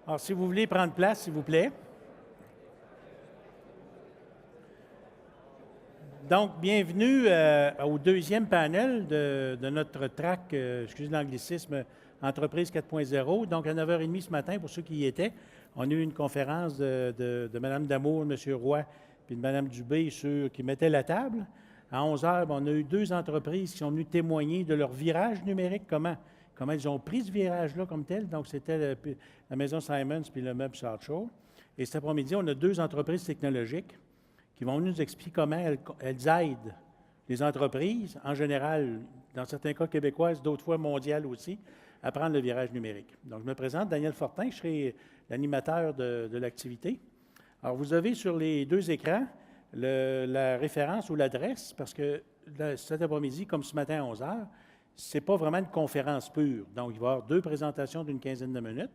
Alors, si vous voulez prendre place, s'il vous plaît. Donc, bienvenue au deuxième panel de notre track, excusez l'anglicisme, Entreprise 4.0. Donc, à 9h30 ce matin, pour ceux qui y étaient, on a eu une conférence de Mme Damour, M. Roy, puis de Mme Dubé qui mettaient la table. À 11h, on a eu deux entreprises qui sont venues témoigner de leur virage numérique, comment ils ont pris ce virage-là comme tel. Donc, c'était la maison Simons puis le meuble South Shore. Et cet après-midi, on a deux entreprises technologiques qui vont nous expliquer comment elles aident les entreprises, en général, dans certains cas québécoises, d'autres fois mondiales aussi, à prendre le virage numérique. Donc, je me présente, Daniel Fortin, je serai l'animateur de l'activité. Alors, vous avez sur les deux écrans la référence ou l'adresse, parce que cet après-midi, comme ce matin à 11h, ce n'est pas vraiment une conférence pure. Donc, il va y avoir deux présentations d'une quinzaine de minutes,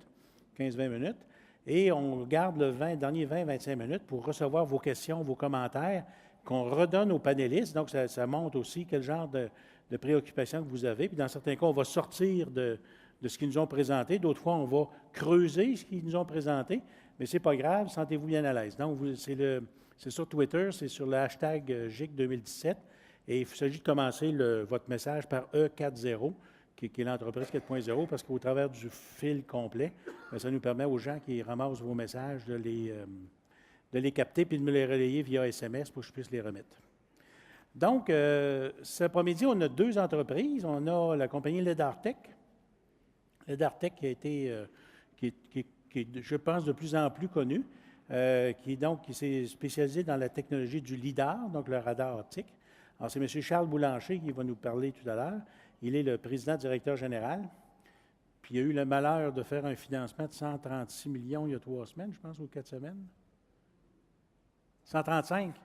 15-20 minutes, et on garde le dernier 20-25 minutes pour recevoir vos questions, vos commentaires, qu'on redonne aux panélistes. Donc, ça montre aussi quel genre de préoccupations que vous avez. Puis, dans certains cas, on va sortir de ce qu'ils nous ont présenté. D'autres fois, on va creuser ce qu'ils nous ont présenté. Mais ce n'est pas grave, sentez-vous bien à l'aise. Donc, c'est sur Twitter, c'est sur le hashtag GIC 2017. Et il s'agit de commencer votre message par E40, qui est l'entreprise 4.0, parce qu'au travers du fil complet, ça nous permet aux gens qui ramassent vos messages de les capter puis de me les relayer via SMS pour que je puisse les remettre. Donc, cet après-midi, on a deux entreprises. On a la compagnie Ledartech. Ledartech qui a été, qui est, je pense, de plus en plus connue, qui s'est spécialisé dans la technologie du LIDAR, donc le radar optique. Alors, c'est M. Charles Boulanger qui va nous parler tout à l'heure. Il est le président-directeur général. Puis, il a eu le malheur de faire un financement de 136 millions il y a 3 semaines, je pense, ou 4 semaines. 135?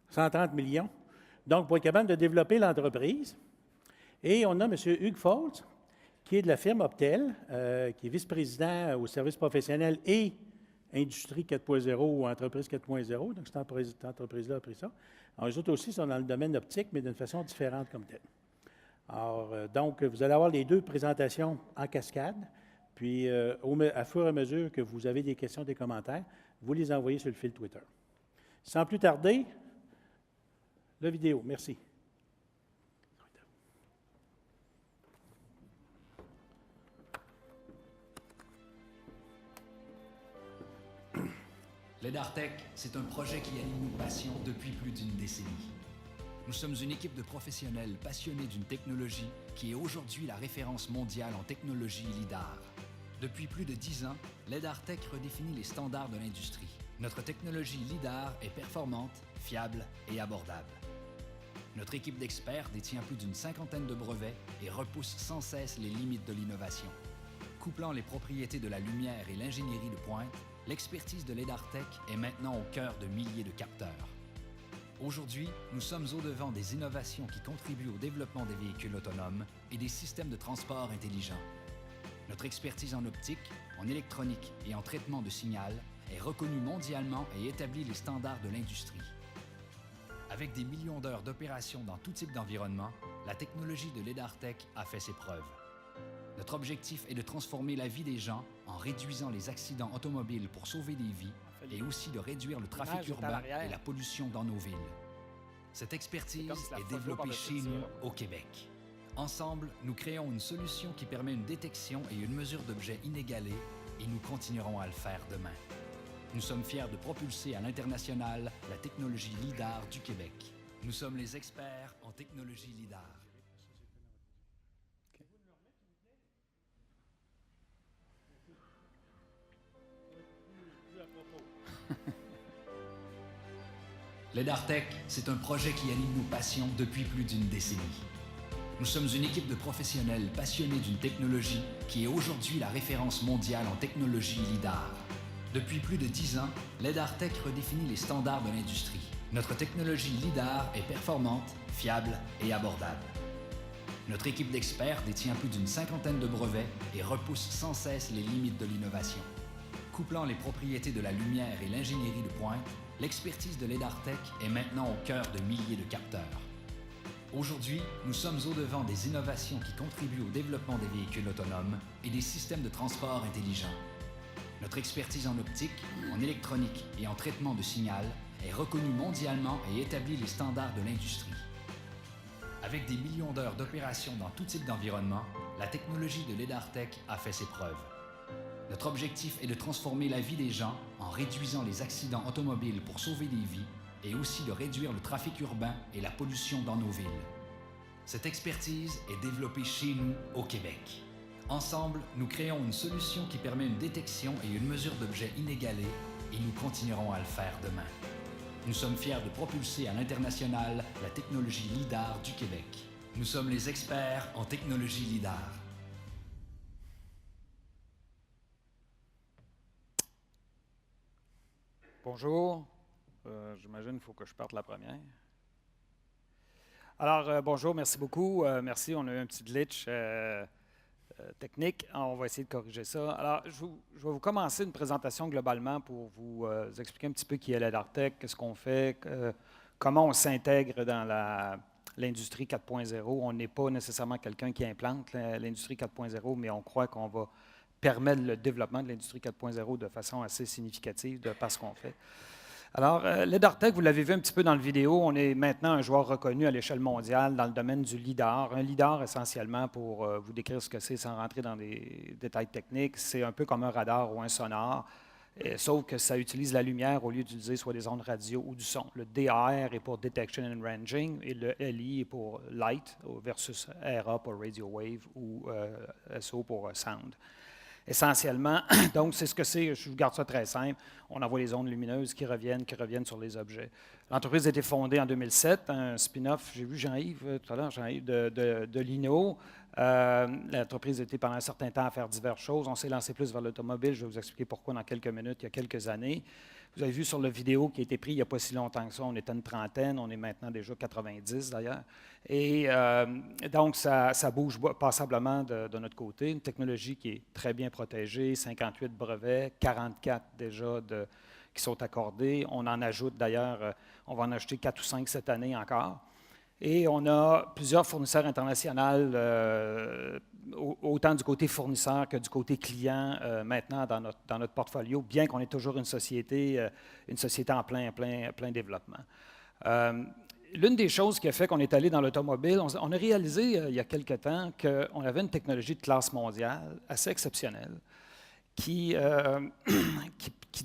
130 millions. Donc, pour être capable de développer l'entreprise. Et on a M. Hugues Foltz, qui est de la firme Optel, qui est vice-président au service professionnel et Industrie 4.0 ou Entreprise 4.0. Donc, cette entreprise-là a pris ça. Alors, les autres aussi sont dans le domaine optique, mais d'une façon différente comme telle. Alors, donc, vous allez avoir les deux présentations en cascade. Puis, à fur et à mesure que vous avez des questions, des commentaires, vous les envoyez sur le fil Twitter. Sans plus tarder, la vidéo. Merci. Ledartech, c'est un projet qui anime nos passions depuis plus d'une décennie. Nous sommes une équipe de professionnels passionnés d'une technologie qui est aujourd'hui la référence mondiale en technologie LIDAR. Depuis plus de 10 ans, Ledartech redéfinit les standards de l'industrie. Notre technologie LIDAR est performante, fiable et abordable. Notre équipe d'experts détient plus d'une 50aine de brevets et repousse sans cesse les limites de l'innovation. Couplant les propriétés de la lumière et l'ingénierie de pointe, l'expertise de Ledartech est maintenant au cœur de milliers de capteurs. Aujourd'hui, nous sommes au-devant des innovations qui contribuent au développement des véhicules autonomes et des systèmes de transport intelligents. Notre expertise en optique, en électronique et en traitement de signal est reconnue mondialement et établit les standards de l'industrie. Avec des millions d'heures d'opération dans tout type d'environnement, la technologie de Ledartech a fait ses preuves. Notre objectif est de transformer la vie des gens en réduisant les accidents automobiles pour sauver des vies et aussi de réduire le trafic urbain et la pollution dans nos villes. Cette expertise est développée chez nous, au Québec. Ensemble, nous créons une solution qui permet une détection et une mesure d'objets inégalée et nous continuerons à le faire demain. Nous sommes fiers de propulser à l'international la technologie LIDAR du Québec. Nous sommes les experts en technologie LIDAR. Ledartech, c'est un projet qui anime nos passions depuis plus d'une décennie. Nous sommes une équipe de professionnels passionnés d'une technologie qui est aujourd'hui la référence mondiale en technologie LIDAR. Depuis plus de 10 ans, Ledartech redéfinit les standards de l'industrie. Notre technologie LIDAR est performante, fiable et abordable. Notre équipe d'experts détient plus d'une 50aine de brevets et repousse sans cesse les limites de l'innovation. Couplant les propriétés de la lumière et l'ingénierie de pointe, l'expertise de Ledartech est maintenant au cœur de milliers de capteurs. Aujourd'hui, nous sommes au-devant des innovations qui contribuent au développement des véhicules autonomes et des systèmes de transport intelligents. Notre expertise en optique, en électronique et en traitement de signal est reconnue mondialement et établit les standards de l'industrie. Avec des millions d'heures d'opération dans tout type d'environnement, la technologie de LiDARTech a fait ses preuves. Notre objectif est de transformer la vie des gens en réduisant les accidents automobiles pour sauver des vies et aussi de réduire le trafic urbain et la pollution dans nos villes. Cette expertise est développée chez nous, au Québec. Ensemble, nous créons une solution qui permet une détection et une mesure d'objets inégalée et nous continuerons à le faire demain. Nous sommes fiers de propulser à l'international la technologie LiDAR du Québec. Nous sommes les experts en technologie LiDAR. Bonjour. J'imagine qu'il faut que je parte la première. Alors, bonjour, merci beaucoup. Merci, on a eu un petit glitch technique. On va essayer de corriger ça. Alors, je vais vous commencer une présentation globalement pour vous expliquer un petit peu qui est LiDARTech, qu'est-ce qu'on fait, comment on s'intègre dans l'industrie 4.0. On n'est pas nécessairement quelqu'un qui implante l'industrie 4.0, mais on croit qu'on va permettre le développement de l'industrie 4.0 de façon assez significative par ce qu'on fait. Alors, LiDARTech, vous l'avez vu un petit peu dans la vidéo, on est maintenant un joueur reconnu à l'échelle mondiale dans le domaine du LiDAR. Un LiDAR, essentiellement, pour vous décrire ce que c'est sans rentrer dans des détails techniques, c'est un peu comme un radar ou un sonar, sauf que ça utilise la lumière au lieu d'utiliser soit des ondes radio ou du son. Le DAR est pour Detection and Ranging et le LI est pour Light versus RA pour Radio Wave ou SO pour Sound. Essentiellement, donc c'est ce que c'est, je vous garde ça très simple, on envoie les ondes lumineuses qui reviennent sur les objets. L'entreprise a été fondée en 2007, un spin-off, j'ai vu Jean-Yves tout à l'heure, Jean-Yves de Lino. L'entreprise a été pendant un certain temps à faire diverses choses, on s'est lancé plus vers l'automobile, je vais vous expliquer pourquoi dans quelques minutes, il y a quelques années. Vous avez vu sur la vidéo qui a été prise il n'y a pas si longtemps que ça, on était une trentaine, on est maintenant déjà 90 d'ailleurs. Et donc, ça bouge passablement de notre côté. Une technologie qui est très bien protégée, 58 brevets, 44 déjà qui sont accordés. On en ajoute d'ailleurs, on va en acheter 4 ou 5 cette année encore. Et on a plusieurs fournisseurs internationaux, autant du côté fournisseur que du côté client maintenant dans notre portfolio, bien qu'on ait toujours une société en plein développement. L'une des choses qui a fait qu'on est allé dans l'automobile, on a réalisé il y a quelque temps qu'on avait une technologie de classe mondiale assez exceptionnelle qui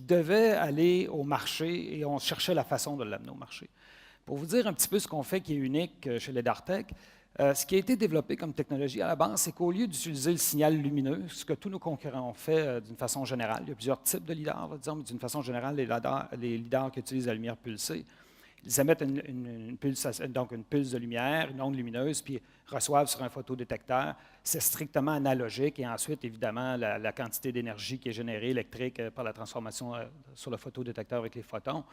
devait aller au marché et on cherchait la façon de l'amener au marché. Pour vous dire un petit peu ce qu'on fait qui est unique chez LiDARTech, ce qui a été développé comme technologie à la base, c'est qu'au lieu d'utiliser le signal lumineux, ce que tous nos concurrents ont fait d'une façon générale, il y a plusieurs types de lidars, disons, mais d'une façon générale, les lidars qui utilisent la lumière pulsée, ils émettent une pulse de lumière, une onde lumineuse, puis reçoivent sur un photodétecteur. C'est strictement analogique et ensuite, évidemment, la quantité d'énergie qui est générée électrique par la transformation sur le photodétecteur avec les photons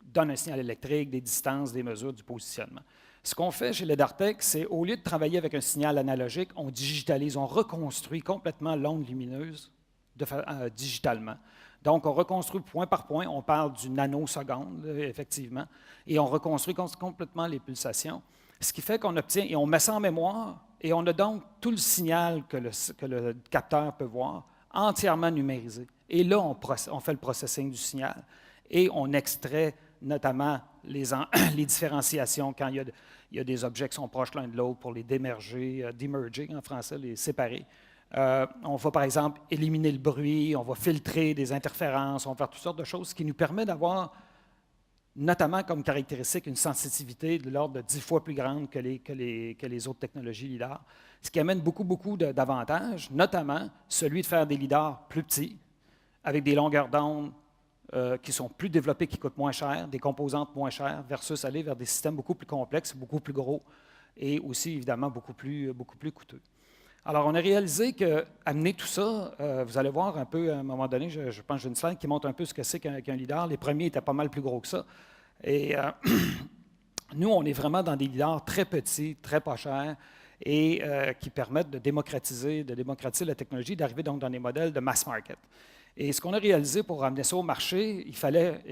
donne un signal électrique, des distances, des mesures du positionnement. Ce qu'on fait chez LiDARTech, c'est au lieu de travailler avec un signal analogique, on digitalise, on reconstruit complètement l'onde lumineuse digitalement. Donc, on reconstruit point par point, on parle du nanoseconde, effectivement, et on reconstruit complètement les pulsations, ce qui fait qu'on obtient, et on met ça en mémoire, et on a donc tout le signal que le capteur peut voir, entièrement numérisé. Et là, on fait le processing du signal, et on extrait notamment les différenciations quand il y a des objets qui sont proches l'un de l'autre pour les démerger, demerging en français, les séparer. On va, par exemple, éliminer le bruit, on va filtrer des interférences, on va faire toutes sortes de choses, ce qui nous permet d'avoir, notamment comme caractéristique, une sensitivité de l'ordre de 10 fois plus grande que les autres technologies LiDAR, ce qui amène beaucoup d'avantages, notamment celui de faire des LiDAR plus petits, avec des longueurs d'onde qui sont plus développées, qui coûtent moins cher, des composantes moins chères, versus aller vers des systèmes beaucoup plus complexes, beaucoup plus gros, et aussi, évidemment, beaucoup plus coûteux. Alors, on a réalisé qu'amener tout ça, vous allez voir un peu, à un moment donné, je pense que j'ai une slide qui montre un peu ce que c'est qu'un LiDAR. Les premiers étaient pas mal plus gros que ça. Et nous, on est vraiment dans des LiDAR très petits, très pas chers, et qui permettent de démocratiser la technologie, d'arriver donc dans des modèles de mass market. Et ce qu'on a réalisé pour ramener ça au marché, il fallait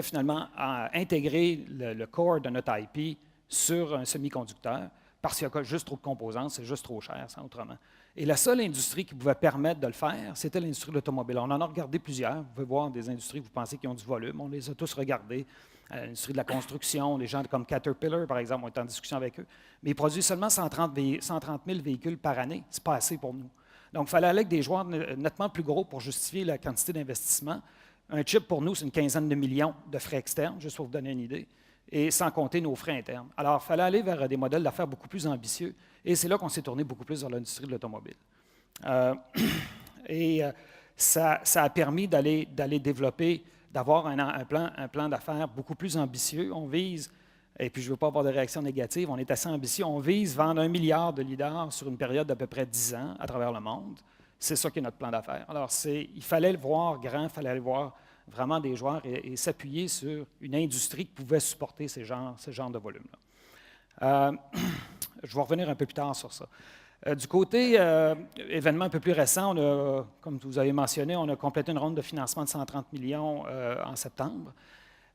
finalement intégrer le core de notre IP sur un semi-conducteur, parce qu'il y a juste trop de composantes, c'est juste trop cher, sans autrement. Et la seule industrie qui pouvait permettre de le faire, c'était l'industrie de l'automobile. On en a regardé plusieurs. Vous pouvez voir des industries que vous pensez qui ont du volume. On les a tous regardés. L'industrie de la construction, les gens comme Caterpillar, par exemple, on est en discussion avec eux. Mais ils produisent seulement 130 000 véhicules par année. Ce n'est pas assez pour nous. Donc, il fallait aller avec des joueurs nettement plus gros pour justifier la quantité d'investissement. Un chip, pour nous, c'est une quinzaine de millions de frais externes, juste pour vous donner une idée, et sans compter nos frais internes. Alors, il fallait aller vers des modèles d'affaires beaucoup plus ambitieux, et c'est là qu'on s'est tourné beaucoup plus vers l'industrie de l'automobile. Ça a permis d'aller développer, d'avoir un plan d'affaires beaucoup plus ambitieux. On vise, et puis je ne veux pas avoir de réaction négative, on est assez ambitieux, on vise vendre 1 milliard de lidars sur une période d'à peu près 10 ans à travers le monde. C'est ça qui est notre plan d'affaires. Alors, il fallait le voir grand, il fallait aller voir vraiment des joueurs et s'appuyer sur une industrie qui pouvait supporter ce genre de volume-là. Je vais revenir un peu plus tard sur ça. Du côté événement un peu plus récent, comme vous avez mentionné, on a complété une ronde de financement de 130 millions en septembre.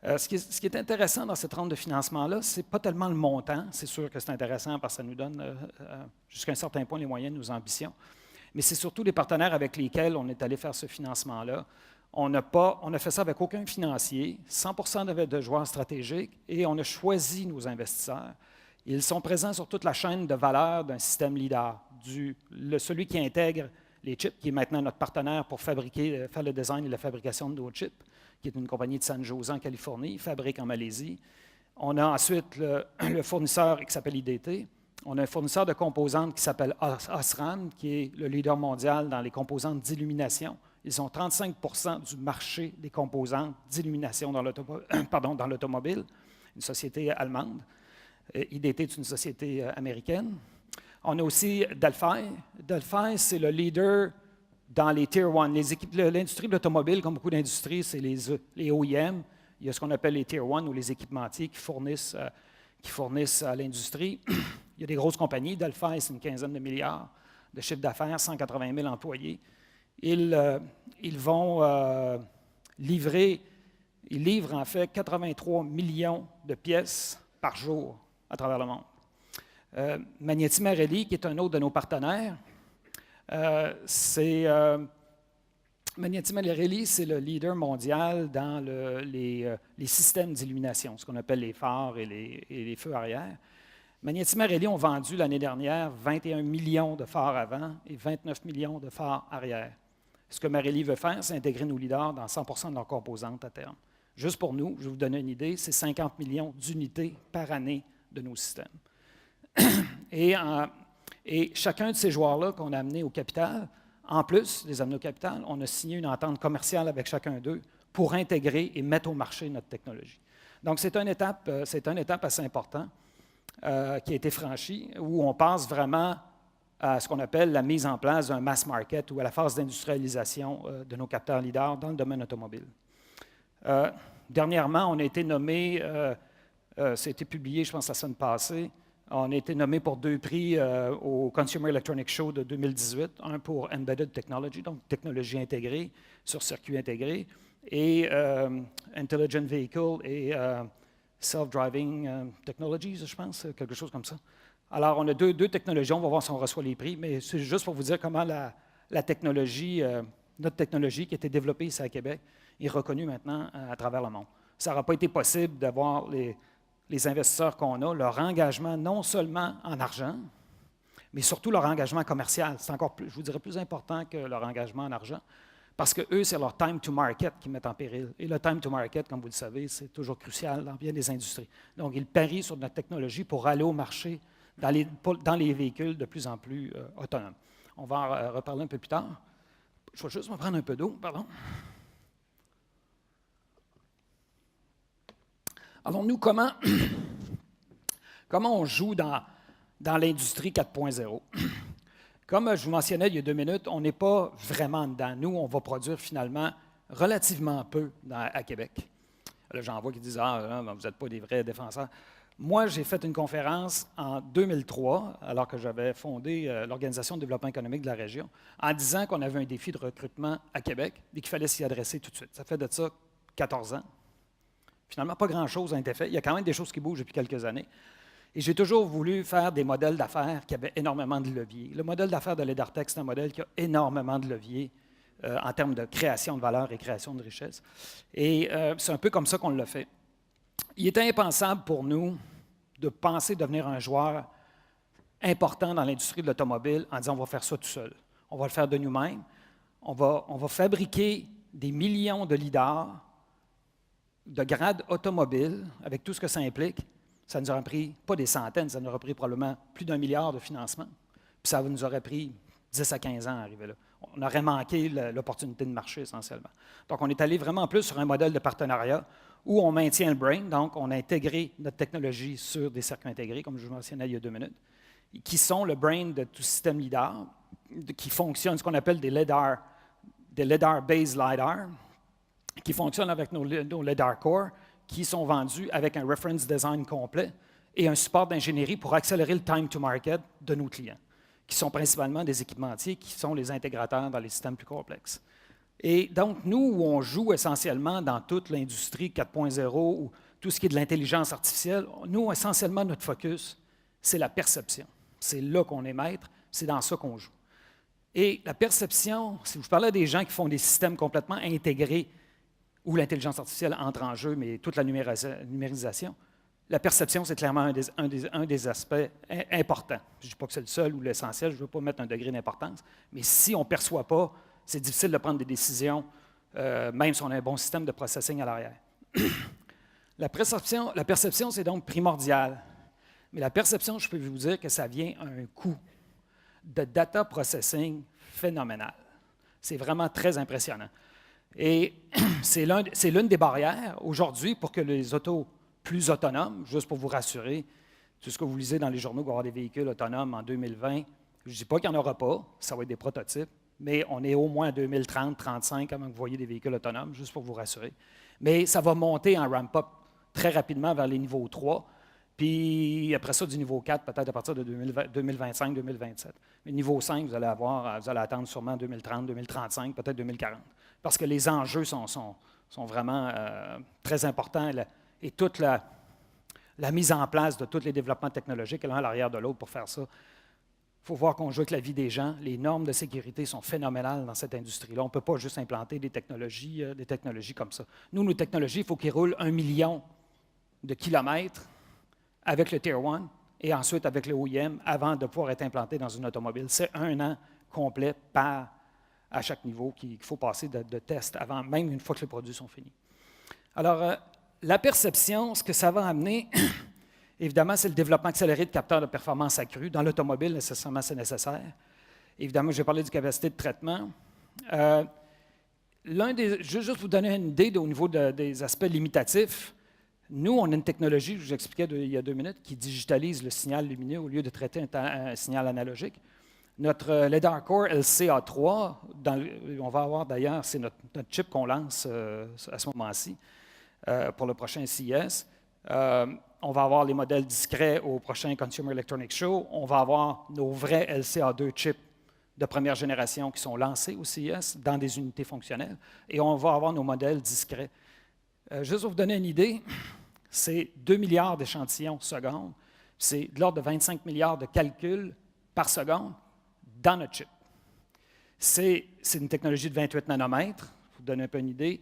Ce qui est intéressant dans cette ronde de financement-là, ce n'est pas tellement le montant. C'est sûr que c'est intéressant parce que ça nous donne jusqu'à un certain point les moyens de nos ambitions. Mais c'est surtout les partenaires avec lesquels on est allé faire ce financement-là. On a fait ça avec aucun financier, 100% de joueurs stratégiques, et on a choisi nos investisseurs. Ils sont présents sur toute la chaîne de valeur d'un système LiDAR, celui qui intègre les chips, qui est maintenant notre partenaire pour faire le design et la fabrication de nos chips, qui est une compagnie de San Jose en Californie, fabrique en Malaisie. On a ensuite le fournisseur qui s'appelle IDT. On a un fournisseur de composantes qui s'appelle Osram, qui est le leader mondial dans les composantes d'illumination. Ils ont 35% du marché des composantes d'illumination dans l'automobile, une société allemande. IDT est une société américaine. On a aussi Delphi. Delphi, c'est le leader dans les Tier 1. L'industrie de l'automobile, comme beaucoup d'industries, c'est les OEM. Il y a ce qu'on appelle les Tier 1 ou les équipementiers qui fournissent à l'industrie. Il y a des grosses compagnies. Delphi, c'est une quinzaine de milliards de chiffre d'affaires, 180 000 employés. Ils livrent en fait 83 millions de pièces par jour à travers le monde. Magneti Marelli, qui est un autre de nos partenaires, Magneti Marelli, c'est le leader mondial dans les systèmes d'illumination, ce qu'on appelle les phares et les feux arrière. Magneti Marelli ont vendu l'année dernière 21 millions de phares avant et 29 millions de phares arrière. Ce que Marelli veut faire, c'est intégrer nos lidars dans 100% de leurs composantes à terme. Juste pour nous, je vais vous donner une idée, c'est 50 millions d'unités par année de nos systèmes. Et chacun de ces joueurs-là qu'on a amenés au capital, en plus des amenés au capital, on a signé une entente commerciale avec chacun d'eux pour intégrer et mettre au marché notre technologie. Donc, c'est une étape assez importante qui a été franchie, où on passe vraiment à ce qu'on appelle la mise en place d'un mass market ou à la phase d'industrialisation de nos capteurs LiDAR dans le domaine automobile. Dernièrement, on a été nommé, ça a été publié, je pense, la semaine passée, on a été nommé pour 2 prix au Consumer Electronics Show de 2018, un pour Embedded Technology, donc technologie intégrée sur circuit intégré, et Intelligent Vehicle et Self-Driving Technologies, je pense, quelque chose comme ça. Alors, on a deux technologies, on va voir si on reçoit les prix, mais c'est juste pour vous dire comment la technologie, notre technologie qui a été développée ici à Québec, est reconnue maintenant à travers le monde. Ça n'aurait pas été possible d'avoir les investisseurs qu'on a, leur engagement non seulement en argent, mais surtout leur engagement commercial. C'est encore plus, je vous dirais, plus important que leur engagement en argent, parce que eux, c'est leur time to market qui met en péril. Et le time to market, comme vous le savez, c'est toujours crucial dans bien des industries. Donc, ils parient sur notre technologie pour aller au marché dans les véhicules de plus en plus autonomes. On va en reparler un peu plus tard. Je vais juste me prendre un peu d'eau, pardon. Alors, nous, comment on joue dans l'industrie 4.0? Comme je vous mentionnais il y a 2 minutes, on n'est pas vraiment dedans. Nous, on va produire finalement relativement peu à Québec. Là, j'en vois qui disent « Ah, vous n'êtes pas des vrais défenseurs ». Moi, j'ai fait une conférence en 2003, alors que j'avais fondé l'Organisation de développement économique de la région, en disant qu'on avait un défi de recrutement à Québec et qu'il fallait s'y adresser tout de suite. Ça fait de ça 14 ans. Finalement, pas grand-chose n'a été fait. Il y a quand même des choses qui bougent depuis quelques années. Et j'ai toujours voulu faire des modèles d'affaires qui avaient énormément de leviers. Le modèle d'affaires de LedarTech, c'est un modèle qui a énormément de leviers en termes de création de valeur et création de richesse. Et c'est un peu comme ça qu'on l'a fait. Il était impensable pour nous de penser devenir un joueur important dans l'industrie de l'automobile en disant on va faire ça tout seul. On va le faire de nous-mêmes. On va fabriquer des millions de lidars de grade automobile avec tout ce que ça implique. Ça nous aurait pris, pas des centaines, ça nous aurait pris probablement plus d'1 milliard de financement. Puis ça nous aurait pris 10 à 15 ans à arriver là. On aurait manqué l'opportunité de marché essentiellement. Donc, on est allé vraiment plus sur un modèle de partenariat où on maintient le brain, donc on a intégré notre technologie sur des circuits intégrés, comme je vous mentionnais il y a 2 minutes, qui sont le brain de tout système LIDAR, qui fonctionne, ce qu'on appelle des LIDAR-based LIDAR, qui fonctionnent avec nos LIDAR Core, qui sont vendus avec un reference design complet et un support d'ingénierie pour accélérer le time to market de nos clients, qui sont principalement des équipementiers, qui sont les intégrateurs dans les systèmes plus complexes. Et donc, nous, où on joue essentiellement dans toute l'industrie 4.0 ou tout ce qui est de l'intelligence artificielle, nous, essentiellement, notre focus, c'est la perception. C'est là qu'on est maître, c'est dans ça qu'on joue. Et la perception, si vous parlez des gens qui font des systèmes complètement intégrés où l'intelligence artificielle entre en jeu, mais toute la numérisation, la perception, c'est clairement un des aspects importants. Je ne dis pas que c'est le seul ou l'essentiel, je ne veux pas mettre un degré d'importance, mais si on ne perçoit pas, c'est difficile de prendre des décisions, même si on a un bon système de processing à l'arrière. La perception, c'est donc primordial. Mais la perception, je peux vous dire que ça vient à un coût de data processing phénoménal. C'est vraiment très impressionnant. Et c'est l'une des barrières aujourd'hui pour que les autos plus autonomes, juste pour vous rassurer, tout ce que vous lisez dans les journaux, qu'il va y avoir des véhicules autonomes en 2020, je ne dis pas qu'il n'y en aura pas, ça va être des prototypes, mais on est au moins en 2030, 2035 avant que vous voyez des véhicules autonomes, juste pour vous rassurer. Mais ça va monter en ramp-up très rapidement vers les niveaux 3, puis après ça, du niveau 4, peut-être à partir de 2025-2027. Mais niveau 5, vous allez attendre sûrement 2030, 2035, peut-être 2040. Parce que les enjeux sont vraiment très importants et toute la mise en place de tous les développements technologiques l'un à l'arrière de l'autre pour faire ça. Il faut voir qu'on joue avec la vie des gens. Les normes de sécurité sont phénoménales dans cette industrie-là. On ne peut pas juste implanter des technologies comme ça. Nous, nos technologies, il faut qu'ils roulent 1 million de kilomètres avec le Tier 1 et ensuite avec le OEM avant de pouvoir être implanté dans une automobile. C'est 1 an complet à chaque niveau qu'il faut passer de test avant, même une fois que les produits sont finis. Alors, la perception, ce que ça va amener, évidemment, c'est le développement accéléré de capteurs de performance accrue. Dans l'automobile, nécessairement, c'est nécessaire. Évidemment, j'ai parlé du capacité de traitement. Juste vous donner une idée au niveau des aspects limitatifs, nous, on a une technologie, je vous expliquais il y a 2 minutes, qui digitalise le signal lumineux au lieu de traiter un signal analogique. Notre LiDAR Core LCA3, on va avoir d'ailleurs, c'est notre chip qu'on lance à ce moment-ci pour le prochain CES. On va avoir les modèles discrets au prochain Consumer Electronics Show. On va avoir nos vrais LCA2 chips de première génération qui sont lancés au CES dans des unités fonctionnelles. Et on va avoir nos modèles discrets. Juste pour vous donner une idée, c'est 2 milliards d'échantillons seconde. C'est de l'ordre de 25 milliards de calculs par seconde dans notre chip. C'est une technologie de 28 nanomètres, pour vous donner un peu une idée,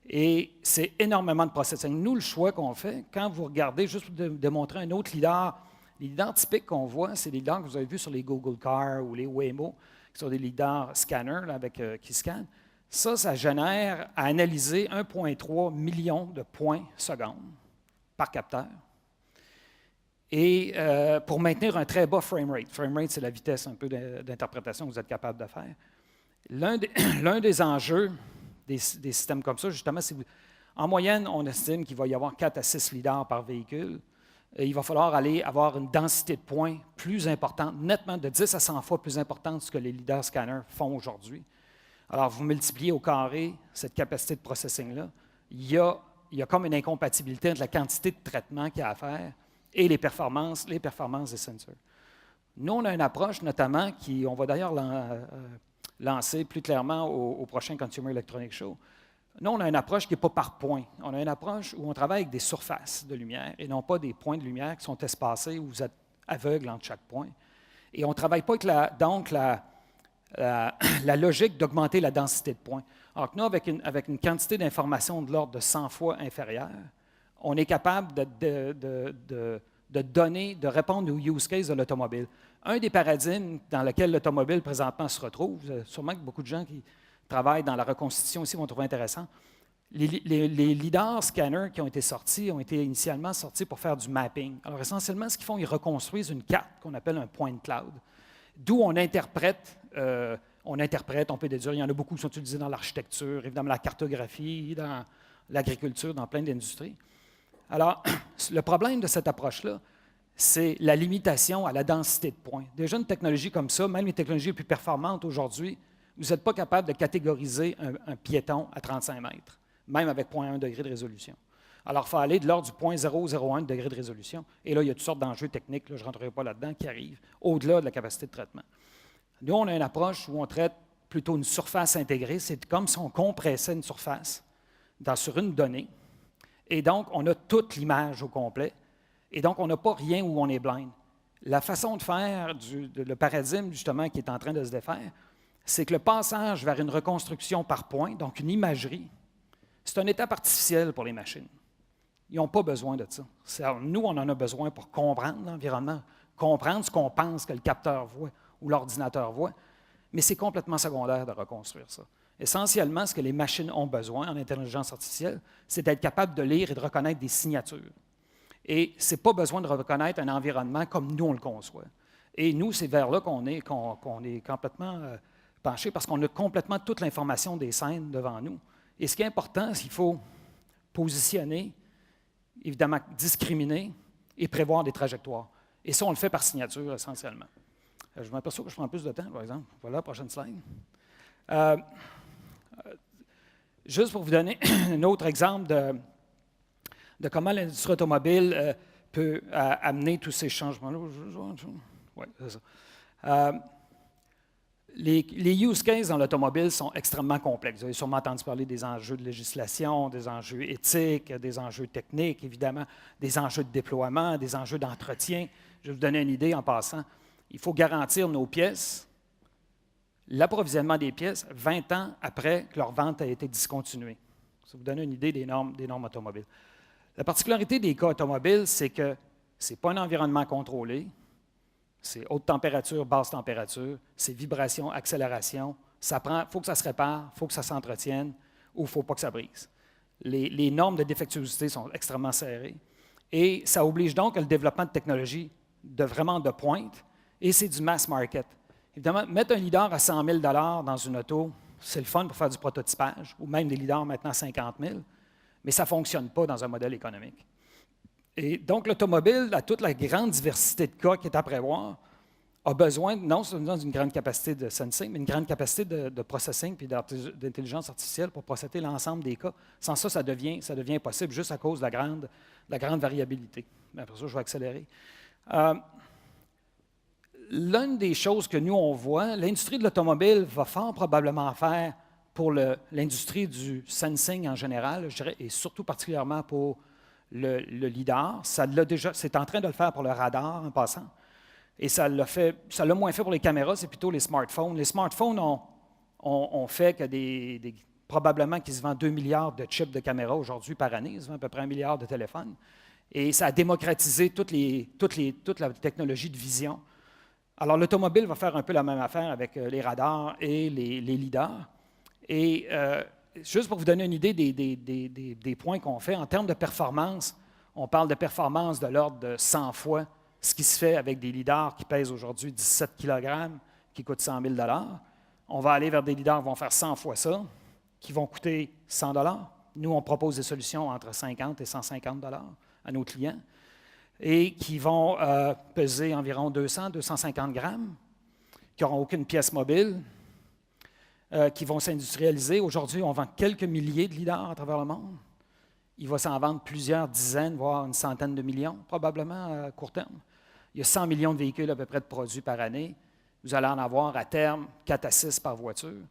et c'est énormément de processing. Nous, le choix qu'on fait, quand vous regardez, juste pour démontrer un autre lidar, les lidars typiques qu'on voit, c'est les lidars que vous avez vus sur les Google Car ou les Waymo, qui sont des lidars scanners là, qui scannent. Ça génère à analyser 1,3 million de points secondes par capteur. Et pour maintenir un très bas frame rate. Frame rate, c'est la vitesse un peu d'interprétation que vous êtes capable de faire. L'un des enjeux des systèmes comme ça, justement, c'est en moyenne, on estime qu'il va y avoir 4 à 6 lidars par véhicule. Et il va falloir avoir une densité de points plus importante, nettement de 10 à 100 fois plus importante que ce que les lidar scanners font aujourd'hui. Alors, vous multipliez au carré cette capacité de processing-là. Il y a comme une incompatibilité entre la quantité de traitement qu'il y a à faire et les performances des sensors. Nous, on a une approche notamment on va d'ailleurs lancer plus clairement au prochain Consumer Electronics Show. Nous, on a une approche qui n'est pas par point. On a une approche où on travaille avec des surfaces de lumière et non pas des points de lumière qui sont espacés où vous êtes aveugle entre chaque point. Et on ne travaille pas avec la logique d'augmenter la densité de points. Alors que nous, avec une quantité d'informations de l'ordre de 100 fois inférieure, on est capable de répondre aux use cases de l'automobile. Un des paradigmes dans lequel l'automobile présentement se retrouve, sûrement que beaucoup de gens qui travaillent dans la reconstitution ici vont trouver intéressant, les lidars scanners qui ont été sortis ont été initialement sortis pour faire du mapping. Alors essentiellement, ce qu'ils font, ils reconstruisent une carte qu'on appelle un point cloud, d'où on interprète, on peut déduire, il y en a beaucoup qui sont utilisés dans l'architecture, évidemment la cartographie, dans l'agriculture, dans plein d'industries. Alors, le problème de cette approche-là, c'est la limitation à la densité de points. Déjà, une technologie comme ça, même les technologies les plus performantes aujourd'hui, vous n'êtes pas capable de catégoriser un piéton à 35 mètres, même avec 0,1 degré de résolution. Alors, il faut aller de l'ordre du 0,001 degré de résolution. Et là, il y a toutes sortes d'enjeux techniques, là, je ne rentrerai pas là-dedans, qui arrivent, au-delà de la capacité de traitement. Nous, on a une approche où on traite plutôt une surface intégrée. C'est comme si on compressait une surface sur une donnée. Et donc, on a toute l'image au complet. Et donc, on n'a pas rien où on est blind. La façon de faire, le paradigme, justement, qui est en train de se défaire, c'est que le passage vers une reconstruction par point, donc une imagerie, c'est une étape artificielle pour les machines. Ils n'ont pas besoin de ça. Nous, on en a besoin pour comprendre l'environnement, comprendre ce qu'on pense que le capteur voit ou l'ordinateur voit, mais c'est complètement secondaire de reconstruire ça. Essentiellement, ce que les machines ont besoin en intelligence artificielle, c'est d'être capable de lire et de reconnaître des signatures. Et ce n'est pas besoin de reconnaître un environnement comme nous, on le conçoit. Et nous, c'est vers là qu'on est complètement penché parce qu'on a complètement toute l'information des scènes devant nous. Et ce qui est important, c'est qu'il faut positionner, évidemment discriminer et prévoir des trajectoires. Et ça, on le fait par signature, essentiellement. Je m'aperçois que je prends plus de temps, par exemple. Voilà, prochaine slide. Juste pour vous donner un autre exemple de comment l'industrie automobile peut amener tous ces changements-là. Oui, c'est ça. Les use cases dans l'automobile sont extrêmement complexes. Vous avez sûrement entendu parler des enjeux de législation, des enjeux éthiques, des enjeux techniques, évidemment, des enjeux de déploiement, des enjeux d'entretien. Je vais vous donner une idée en passant. Il faut garantir nos pièces, l'approvisionnement des pièces 20 ans après que leur vente a été discontinuée. Ça vous donne une idée des normes automobiles. La particularité des cas automobiles, c'est que ce n'est pas un environnement contrôlé, c'est haute température, basse température, c'est vibration, accélération, il faut que ça se répare, il faut que ça s'entretienne ou il ne faut pas que ça brise. Les normes de défectuosité sont extrêmement serrées et ça oblige donc le développement de technologies vraiment de pointe et c'est du mass market. Évidemment, mettre un lidar à 100 000 dans une auto, c'est le fun pour faire du prototypage, ou même des lidars maintenant à 50 000, mais ça ne fonctionne pas dans un modèle économique. Et donc, l'automobile, à toute la grande diversité de cas qui est à prévoir, a besoin non seulement d'une grande capacité de sensing, mais une grande capacité de processing et d'intelligence artificielle pour processer l'ensemble des cas. Sans ça, ça devient impossible juste à cause de la grande variabilité. Après ça, je vais accélérer. L'une des choses que nous, on voit, l'industrie de l'automobile va fort probablement faire pour l'industrie du sensing en général, je dirais, et surtout particulièrement pour le lidar. C'est en train de le faire pour le radar en passant. Et ça l'a moins fait pour les caméras, c'est plutôt les smartphones. Les smartphones ont fait que probablement qu'ils se vendent 2 milliards de chips de caméras aujourd'hui par année, ils se vendent à peu près 1 milliard de téléphones. Et ça a démocratisé toute la technologie de vision. Alors, l'automobile va faire un peu la même affaire avec les radars et les lidars. Et juste pour vous donner une idée des points qu'on fait, en termes de performance, on parle de performance de l'ordre de 100 fois ce qui se fait avec des lidars qui pèsent aujourd'hui 17 kg, qui coûtent 100 000 $. On va aller vers des lidars qui vont faire 100 fois ça, qui vont coûter 100 $. Nous, on propose des solutions entre 50 et 150 $ à nos clients et qui vont peser environ 200-250 grammes, qui n'auront aucune pièce mobile, qui vont s'industrialiser. Aujourd'hui, on vend quelques milliers de lidars à travers le monde. Il va s'en vendre plusieurs dizaines, voire une centaine de millions, probablement à court terme. Il y a 100 millions de véhicules à peu près de produits par année. Vous allez en avoir à terme 4 à 6 par voiture.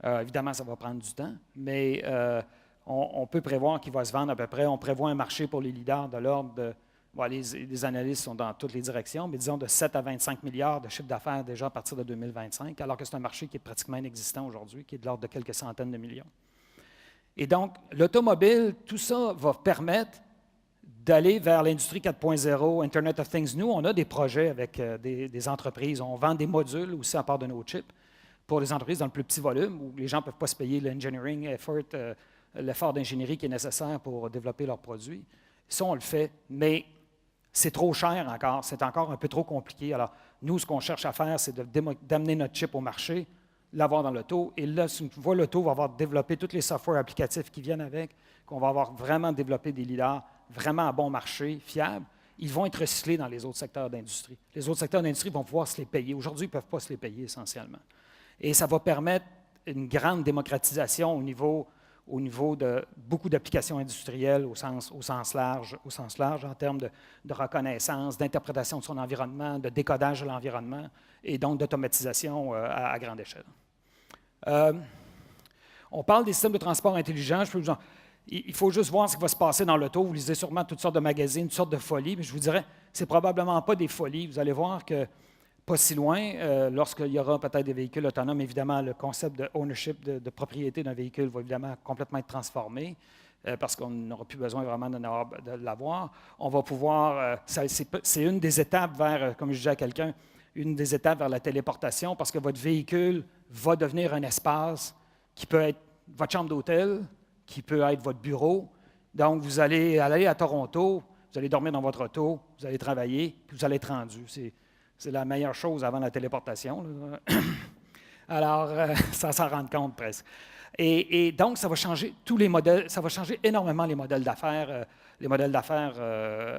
Évidemment, ça va prendre du temps, mais on peut prévoir qu'il va se vendre à peu près, on prévoit un marché pour les leaders de l'ordre de, bon, les analystes sont dans toutes les directions, mais disons de 7 à 25 milliards de chiffre d'affaires déjà à partir de 2025, alors que c'est un marché qui est pratiquement inexistant aujourd'hui, qui est de l'ordre de quelques centaines de millions. Et donc, l'automobile, tout ça va permettre d'aller vers l'industrie 4.0, Internet of Things. Nous, on a des projets avec des entreprises. On vend des modules aussi à part de nos chips pour les entreprises dans le plus petit volume, où les gens ne peuvent pas se payer l'engineering effort, l'effort d'ingénierie qui est nécessaire pour développer leurs produits. Ça, on le fait, mais c'est trop cher encore. C'est encore un peu trop compliqué. Alors, nous, ce qu'on cherche à faire, c'est d'amener notre chip au marché, l'avoir dans l'auto. Et là, une fois l'auto va avoir développé tous les softwares applicatifs qui viennent avec, qu'on va avoir vraiment développé des leaders vraiment à bon marché, fiables, ils vont être recyclés dans les autres secteurs d'industrie. Les autres secteurs d'industrie vont pouvoir se les payer. Aujourd'hui, ils ne peuvent pas se les payer essentiellement. Et ça va permettre une grande démocratisation au niveau de beaucoup d'applications industrielles au sens large, en termes de reconnaissance, d'interprétation de son environnement, de décodage de l'environnement et donc d'automatisation à grande échelle. On parle des systèmes de transport intelligents. Il faut juste voir ce qui va se passer dans l'auto. Vous lisez sûrement toutes sortes de magazines, toutes sortes de folies, mais je vous dirais, ce n'est probablement pas des folies. Vous allez voir que pas si loin, lorsqu'il y aura peut-être des véhicules autonomes, évidemment, le concept de ownership, de propriété d'un véhicule va évidemment complètement être transformé parce qu'on n'aura plus besoin vraiment de l'avoir. On va pouvoir, c'est une des étapes vers, comme je disais à quelqu'un, une des étapes vers la téléportation parce que votre véhicule va devenir un espace qui peut être votre chambre d'hôtel, qui peut être votre bureau. Donc, vous allez aller à Toronto, vous allez dormir dans votre auto, vous allez travailler, puis vous allez être rendu. C'est la meilleure chose avant la téléportation. Alors, ça s'en rend compte presque. Et donc, ça va changer tous les modèles, ça va changer énormément les modèles d'affaires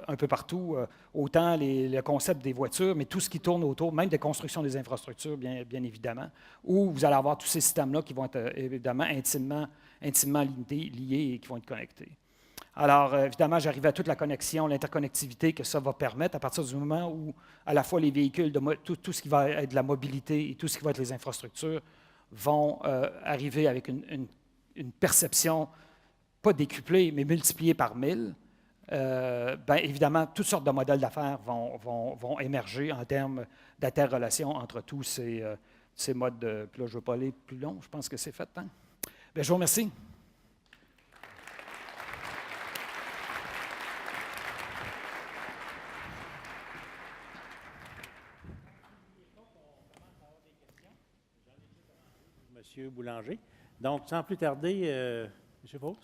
un peu partout, autant le concept des voitures, mais tout ce qui tourne autour, même des constructions des infrastructures, bien évidemment, où vous allez avoir tous ces systèmes-là qui vont être évidemment intimement liés et qui vont être connectés. Alors, évidemment, j'arrive à toute la connexion, l'interconnectivité que ça va permettre à partir du moment où, à la fois, les véhicules, tout ce qui va être de la mobilité et tout ce qui va être les infrastructures vont arriver avec une perception, pas décuplée, mais multipliée par 1000. Évidemment, toutes sortes de modèles d'affaires vont émerger en termes d'interrelation entre tous ces modes de... Puis là, je ne veux pas aller plus long, je pense que c'est fait. Hein? Bien, je vous remercie. Monsieur Boulanger. Donc, sans plus tarder, M. Faust.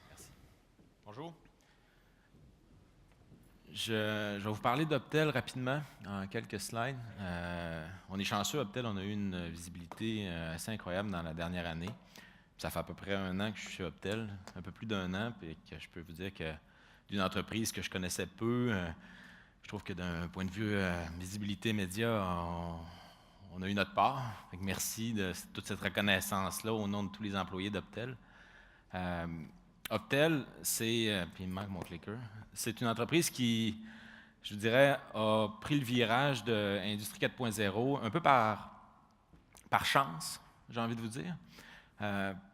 Merci. Bonjour. Je vais vous parler d'Optel rapidement, en quelques slides. On est chanceux, Optel, on a eu une visibilité assez incroyable dans la dernière année. Ça fait à peu près 1 an que je suis chez Optel, un peu plus d'1 an, puis que je peux vous dire que d'une entreprise que je connaissais peu, je trouve que d'un point de vue visibilité média, on a eu notre part. Donc, merci de toute cette reconnaissance-là au nom de tous les employés d'Optel. Optel, puis il me manque mon clicker, c'est une entreprise qui, je dirais, a pris le virage de l'industrie 4.0 un peu par chance, j'ai envie de vous dire.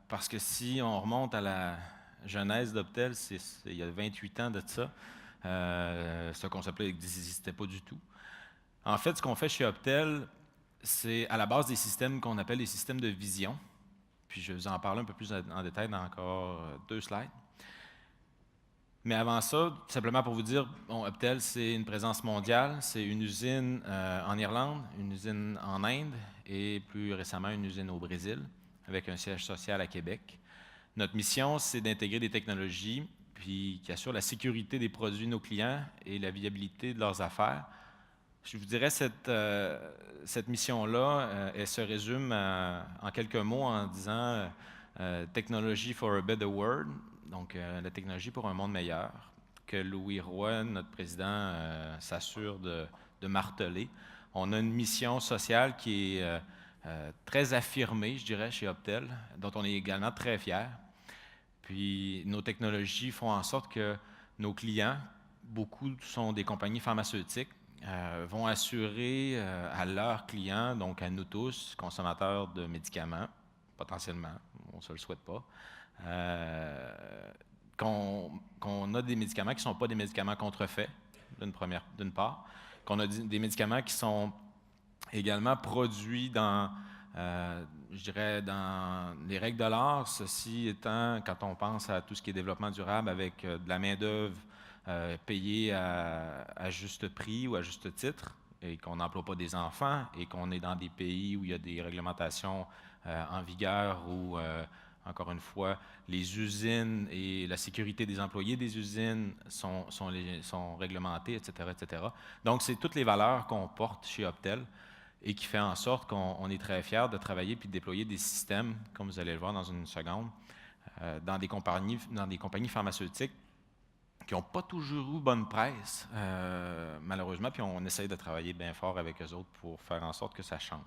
Parce que si on remonte à la genèse d'Optel, il y a 28 ans de ça, ce concept-là n'existait pas du tout. En fait, ce qu'on fait chez Optel, c'est à la base des systèmes qu'on appelle les systèmes de vision. Puis je vais vous en parler un peu plus en détail dans encore 2 slides. Mais avant ça, simplement pour vous dire, Optel, c'est une présence mondiale. C'est une usine en Irlande, une usine en Inde et plus récemment une usine au Brésil, avec un siège social à Québec. Notre mission, c'est d'intégrer des technologies puis qui assurent la sécurité des produits de nos clients et la viabilité de leurs affaires. Je vous dirais, cette mission-là, elle se résume en quelques mots en disant « Technology for a better world », donc la technologie pour un monde meilleur, que Louis Roy, notre président, s'assure de marteler. On a une mission sociale qui est très affirmée, je dirais, chez Optel, dont on est également très fiers. Puis nos technologies font en sorte que nos clients, beaucoup sont des compagnies pharmaceutiques, vont assurer à leurs clients, donc à nous tous, consommateurs de médicaments, potentiellement, on ne se le souhaite pas, qu'on a des médicaments qui ne sont pas des médicaments contrefaits, d'une part, qu'on a des médicaments qui sont également produits dans, je dirais, dans les règles de l'art, ceci étant, quand on pense à tout ce qui est développement durable avec de la main-d'œuvre payée à juste prix ou à juste titre, et qu'on n'emploie pas des enfants, et qu'on est dans des pays où il y a des réglementations en vigueur, où, encore une fois, les usines et la sécurité des employés des usines sont réglementées, etc., etc. Donc, c'est toutes les valeurs qu'on porte chez Optel et qui fait en sorte qu'on est très fiers de travailler puis de déployer des systèmes, comme vous allez le voir dans une seconde, dans des compagnies pharmaceutiques qui n'ont pas toujours eu bonne presse, malheureusement, puis on essaye de travailler bien fort avec eux autres pour faire en sorte que ça change.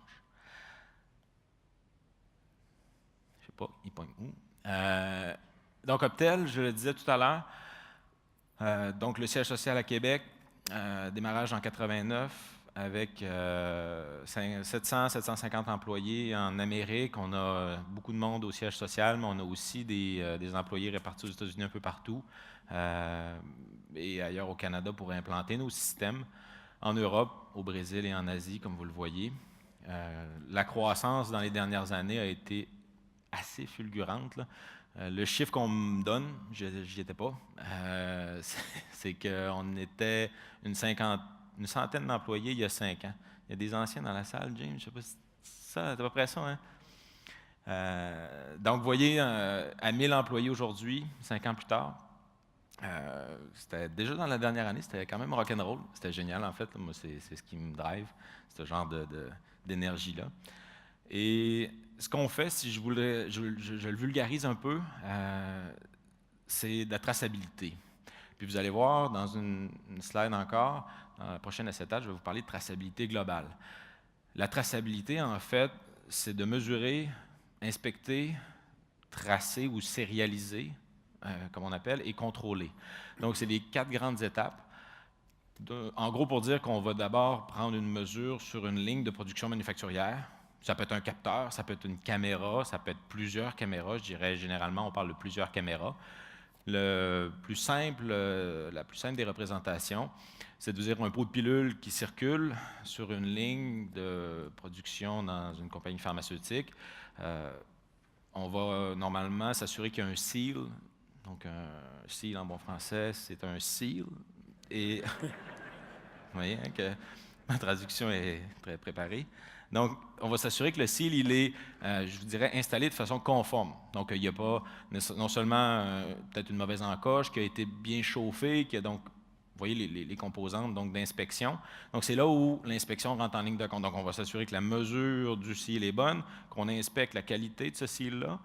Je ne sais pas, il pointe où? Donc, Optel, je le disais tout à l'heure, donc le siège social à Québec, démarrage en 89, avec 700-750 employés en Amérique. On a beaucoup de monde au siège social, mais on a aussi des employés répartis aux États-Unis un peu partout et ailleurs au Canada pour implanter nos systèmes. En Europe, au Brésil et en Asie, comme vous le voyez. La croissance dans les dernières années a été assez fulgurante, là. Le chiffre qu'on me donne, je n'y étais pas, c'est qu'on était une centaine d'employés il y a 5 ans. Il y a des anciens dans la salle, James, je ne sais pas si c'est à peu près ça, hein? Donc, vous voyez, à 1000 employés aujourd'hui, 5 ans plus tard, c'était déjà dans la dernière année, c'était quand même rock'n'roll. C'était génial, en fait. Moi, c'est ce qui me drive, ce genre d'énergie-là. Et ce qu'on fait, si je le vulgarise un peu, c'est de la traçabilité. Puis vous allez voir dans une slide encore, dans la prochaine acétate, je vais vous parler de traçabilité globale. La traçabilité, en fait, c'est de mesurer, inspecter, tracer ou sérialiser, comme on appelle, et contrôler. Donc, c'est les 4 grandes étapes. En gros, pour dire qu'on va d'abord prendre une mesure sur une ligne de production manufacturière. Ça peut être un capteur, ça peut être une caméra, ça peut être plusieurs caméras. Je dirais généralement, on parle de plusieurs caméras. La plus simple des représentations, c'est de dire un pot de pilule qui circule sur une ligne de production dans une compagnie pharmaceutique. On va normalement s'assurer qu'il y a un seal. Donc, un seal en bon français, c'est un seal. Et vous voyez hein, que ma traduction est très préparée. Donc, on va s'assurer que le seal, il est, je vous dirais, installé de façon conforme. Donc, il n'y a pas non seulement peut-être une mauvaise encoche, qui a été bien chauffée, qui a donc, vous voyez les composantes d'inspection. Donc, c'est là où l'inspection rentre en ligne de compte. Donc, on va s'assurer que la mesure du seal est bonne, qu'on inspecte la qualité de ce seal-là.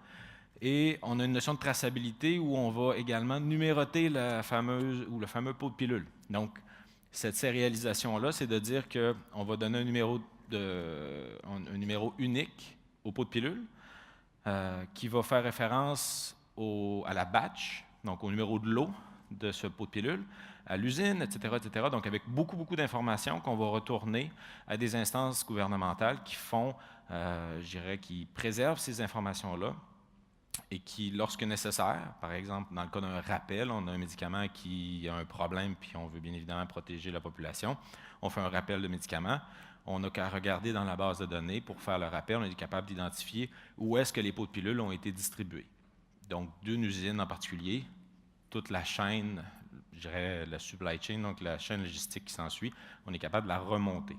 Et on a une notion de traçabilité où on va également numéroter le fameux pot de pilule. Donc, cette sérialisation-là, c'est de dire qu'on va donner un numéro unique au pot de pilule qui va faire référence à la batch, donc au numéro de lot de ce pot de pilule, à l'usine, etc., etc. Donc, avec beaucoup, beaucoup d'informations qu'on va retourner à des instances gouvernementales qui font, je dirais, qui préservent ces informations-là et qui, lorsque nécessaire, par exemple, dans le cas d'un rappel, on a un médicament qui a un problème puis on veut bien évidemment protéger la population, on fait un rappel de médicament. On n'a qu'à regarder dans la base de données pour faire le rappel, on est capable d'identifier où est-ce que les pots de pilules ont été distribués. Donc, d'une usine en particulier, toute la chaîne, je dirais la supply chain, donc la chaîne logistique qui s'ensuit, on est capable de la remonter.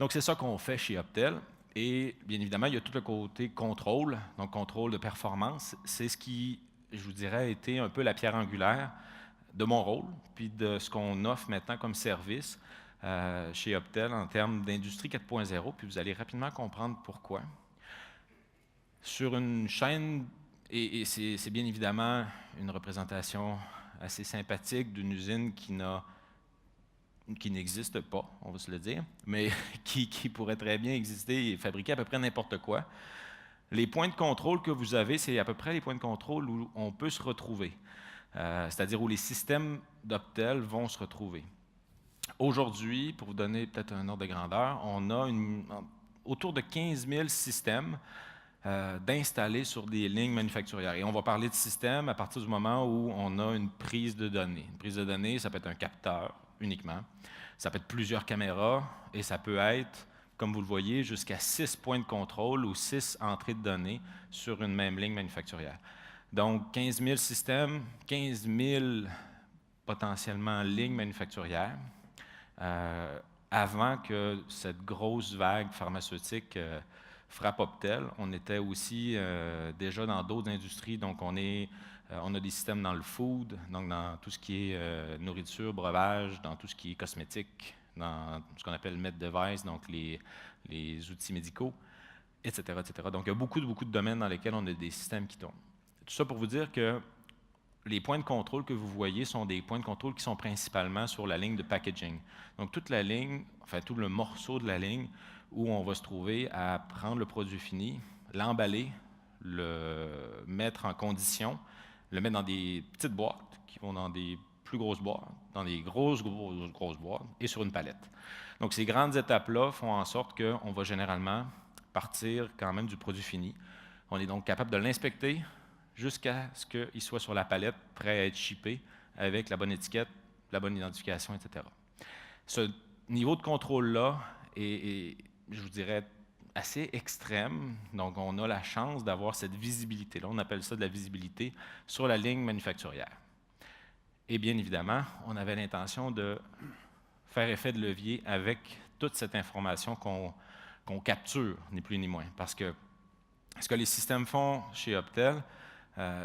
Donc, c'est ça qu'on fait chez Optel. Et bien évidemment, il y a tout le côté contrôle, donc contrôle de performance. C'est ce qui, je vous dirais, a été un peu la pierre angulaire de mon rôle, puis de ce qu'on offre maintenant comme service chez Optel en termes d'industrie 4.0, puis vous allez rapidement comprendre pourquoi. Sur une chaîne, et c'est bien évidemment une représentation assez sympathique d'une usine qui n'existe pas, on va se le dire, mais qui pourrait très bien exister et fabriquer à peu près n'importe quoi. Les points de contrôle que vous avez, c'est à peu près les points de contrôle où on peut se retrouver, c'est-à-dire où les systèmes d'Optel vont se retrouver. Aujourd'hui, pour vous donner peut-être un ordre de grandeur, on a autour de 15 000 systèmes d'installer sur des lignes manufacturières. Et on va parler de système à partir du moment où on a une prise de données. Une prise de données, ça peut être un capteur uniquement, ça peut être plusieurs caméras et ça peut être, comme vous le voyez, jusqu'à 6 points de contrôle ou 6 entrées de données sur une même ligne manufacturière. Donc, 15 000 systèmes, 15 000 potentiellement lignes manufacturières. Avant que cette grosse vague pharmaceutique frappe Optel, on était aussi déjà dans d'autres industries. Donc, on a des systèmes dans le food, donc dans tout ce qui est nourriture, breuvage, dans tout ce qui est cosmétique, dans ce qu'on appelle med device, donc les outils médicaux, etc., etc. Donc, il y a beaucoup de domaines dans lesquels on a des systèmes qui tournent. Tout ça pour vous dire que les points de contrôle que vous voyez sont des points de contrôle qui sont principalement sur la ligne de packaging. Donc, toute la ligne, enfin, tout le morceau de la ligne où on va se trouver à prendre le produit fini, l'emballer, le mettre en condition, le mettre dans des petites boîtes qui vont dans des plus grosses boîtes, dans des grosses boîtes et sur une palette. Donc, ces grandes étapes-là font en sorte qu'on va généralement partir quand même du produit fini. On est donc capable de l'inspecter jusqu'à ce qu'il soit sur la palette, prêt à être shippé avec la bonne étiquette, la bonne identification, etc. Ce niveau de contrôle-là est, je vous dirais, assez extrême. Donc, on a la chance d'avoir cette visibilité-là. On appelle ça de la visibilité sur la ligne manufacturière. Et bien évidemment, on avait l'intention de faire effet de levier avec toute cette information qu'on capture, ni plus ni moins. Parce que ce que les systèmes font chez Optel,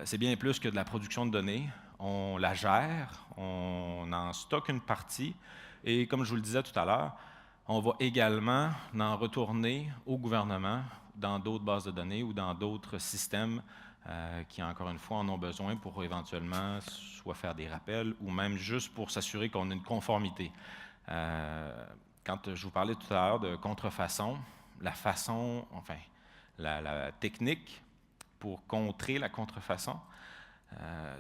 c'est bien plus que de la production de données. On la gère, on en stocke une partie, et comme je vous le disais tout à l'heure, on va également en retourner au gouvernement dans d'autres bases de données ou dans d'autres systèmes qui, encore une fois, en ont besoin pour éventuellement soit faire des rappels ou même juste pour s'assurer qu'on a une conformité. Quand je vous parlais tout à l'heure de contrefaçon, la technique pour contrer la contrefaçon,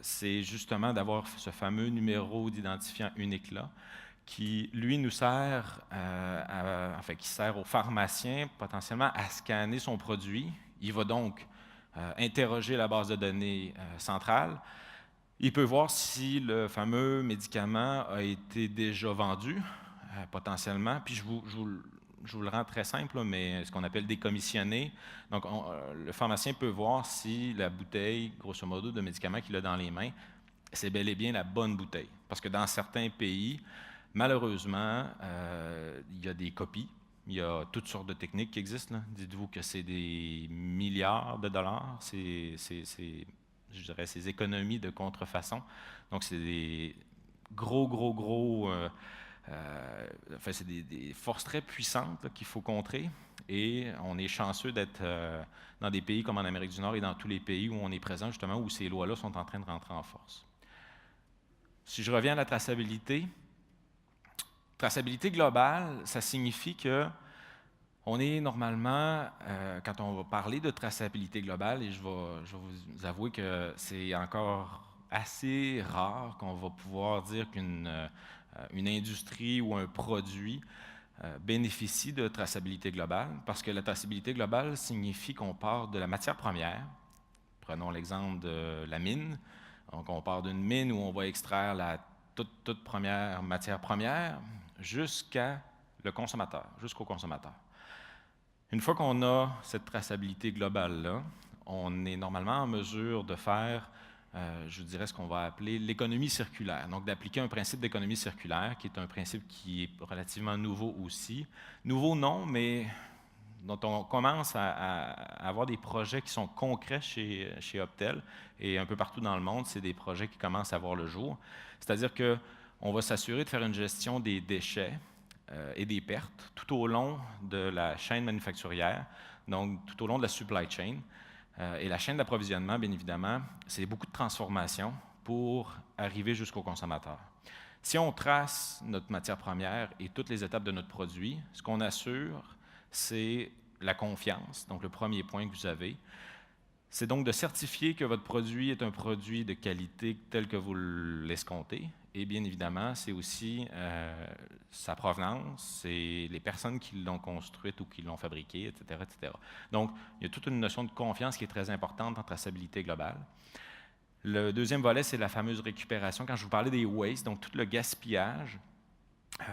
c'est justement d'avoir ce fameux numéro d'identifiant unique-là qui, lui, nous sert, qui sert au pharmacien potentiellement à scanner son produit. Il va donc interroger la base de données centrale. Il peut voir si le fameux médicament a été déjà vendu, potentiellement. Puis je vous le rends très simple, mais ce qu'on appelle décommissionner. Donc, le pharmacien peut voir si la bouteille, grosso modo, de médicament qu'il a dans les mains, c'est bel et bien la bonne bouteille. Parce que dans certains pays, malheureusement, il y a des copies. Il y a toutes sortes de techniques qui existent, là. Dites-vous que c'est des milliards de dollars. Je dirais, ces économies de contrefaçon. Donc, c'est des gros c'est des forces très puissantes qu'il faut contrer, et on est chanceux d'être dans des pays comme en Amérique du Nord et dans tous les pays où on est présent, justement, où ces lois-là sont en train de rentrer en force. Si je reviens à la traçabilité globale, ça signifie que on est normalement, quand on va parler de traçabilité globale, et je vais vous avouer que c'est encore assez rare qu'on va pouvoir dire qu'une industrie ou un produit bénéficie de traçabilité globale, parce que la traçabilité globale signifie qu'on part de la matière première. Prenons l'exemple de la mine. Donc, on part d'une mine où on va extraire la toute première matière première jusqu'au consommateur. Une fois qu'on a cette traçabilité globale-là, on est normalement en mesure de faire, je dirais, ce qu'on va appeler l'économie circulaire. Donc, d'appliquer un principe d'économie circulaire, qui est un principe qui est relativement nouveau aussi. Nouveau, non, mais dont on commence à avoir des projets qui sont concrets chez Optel, et un peu partout dans le monde, c'est des projets qui commencent à voir le jour. C'est-à-dire qu'on va s'assurer de faire une gestion des déchets et des pertes tout au long de la chaîne manufacturière, donc tout au long de la supply chain. Et la chaîne d'approvisionnement, bien évidemment, c'est beaucoup de transformation pour arriver jusqu'au consommateur. Si on trace notre matière première et toutes les étapes de notre produit, ce qu'on assure, c'est la confiance. Donc, le premier point que vous avez, c'est donc de certifier que votre produit est un produit de qualité tel que vous l'escomptez Et bien évidemment, c'est aussi sa provenance, c'est les personnes qui l'ont construite ou qui l'ont fabriquée, etc., etc. Donc, il y a toute une notion de confiance qui est très importante en traçabilité globale. Le deuxième volet, c'est la fameuse récupération. Quand je vous parlais des wastes, donc tout le gaspillage,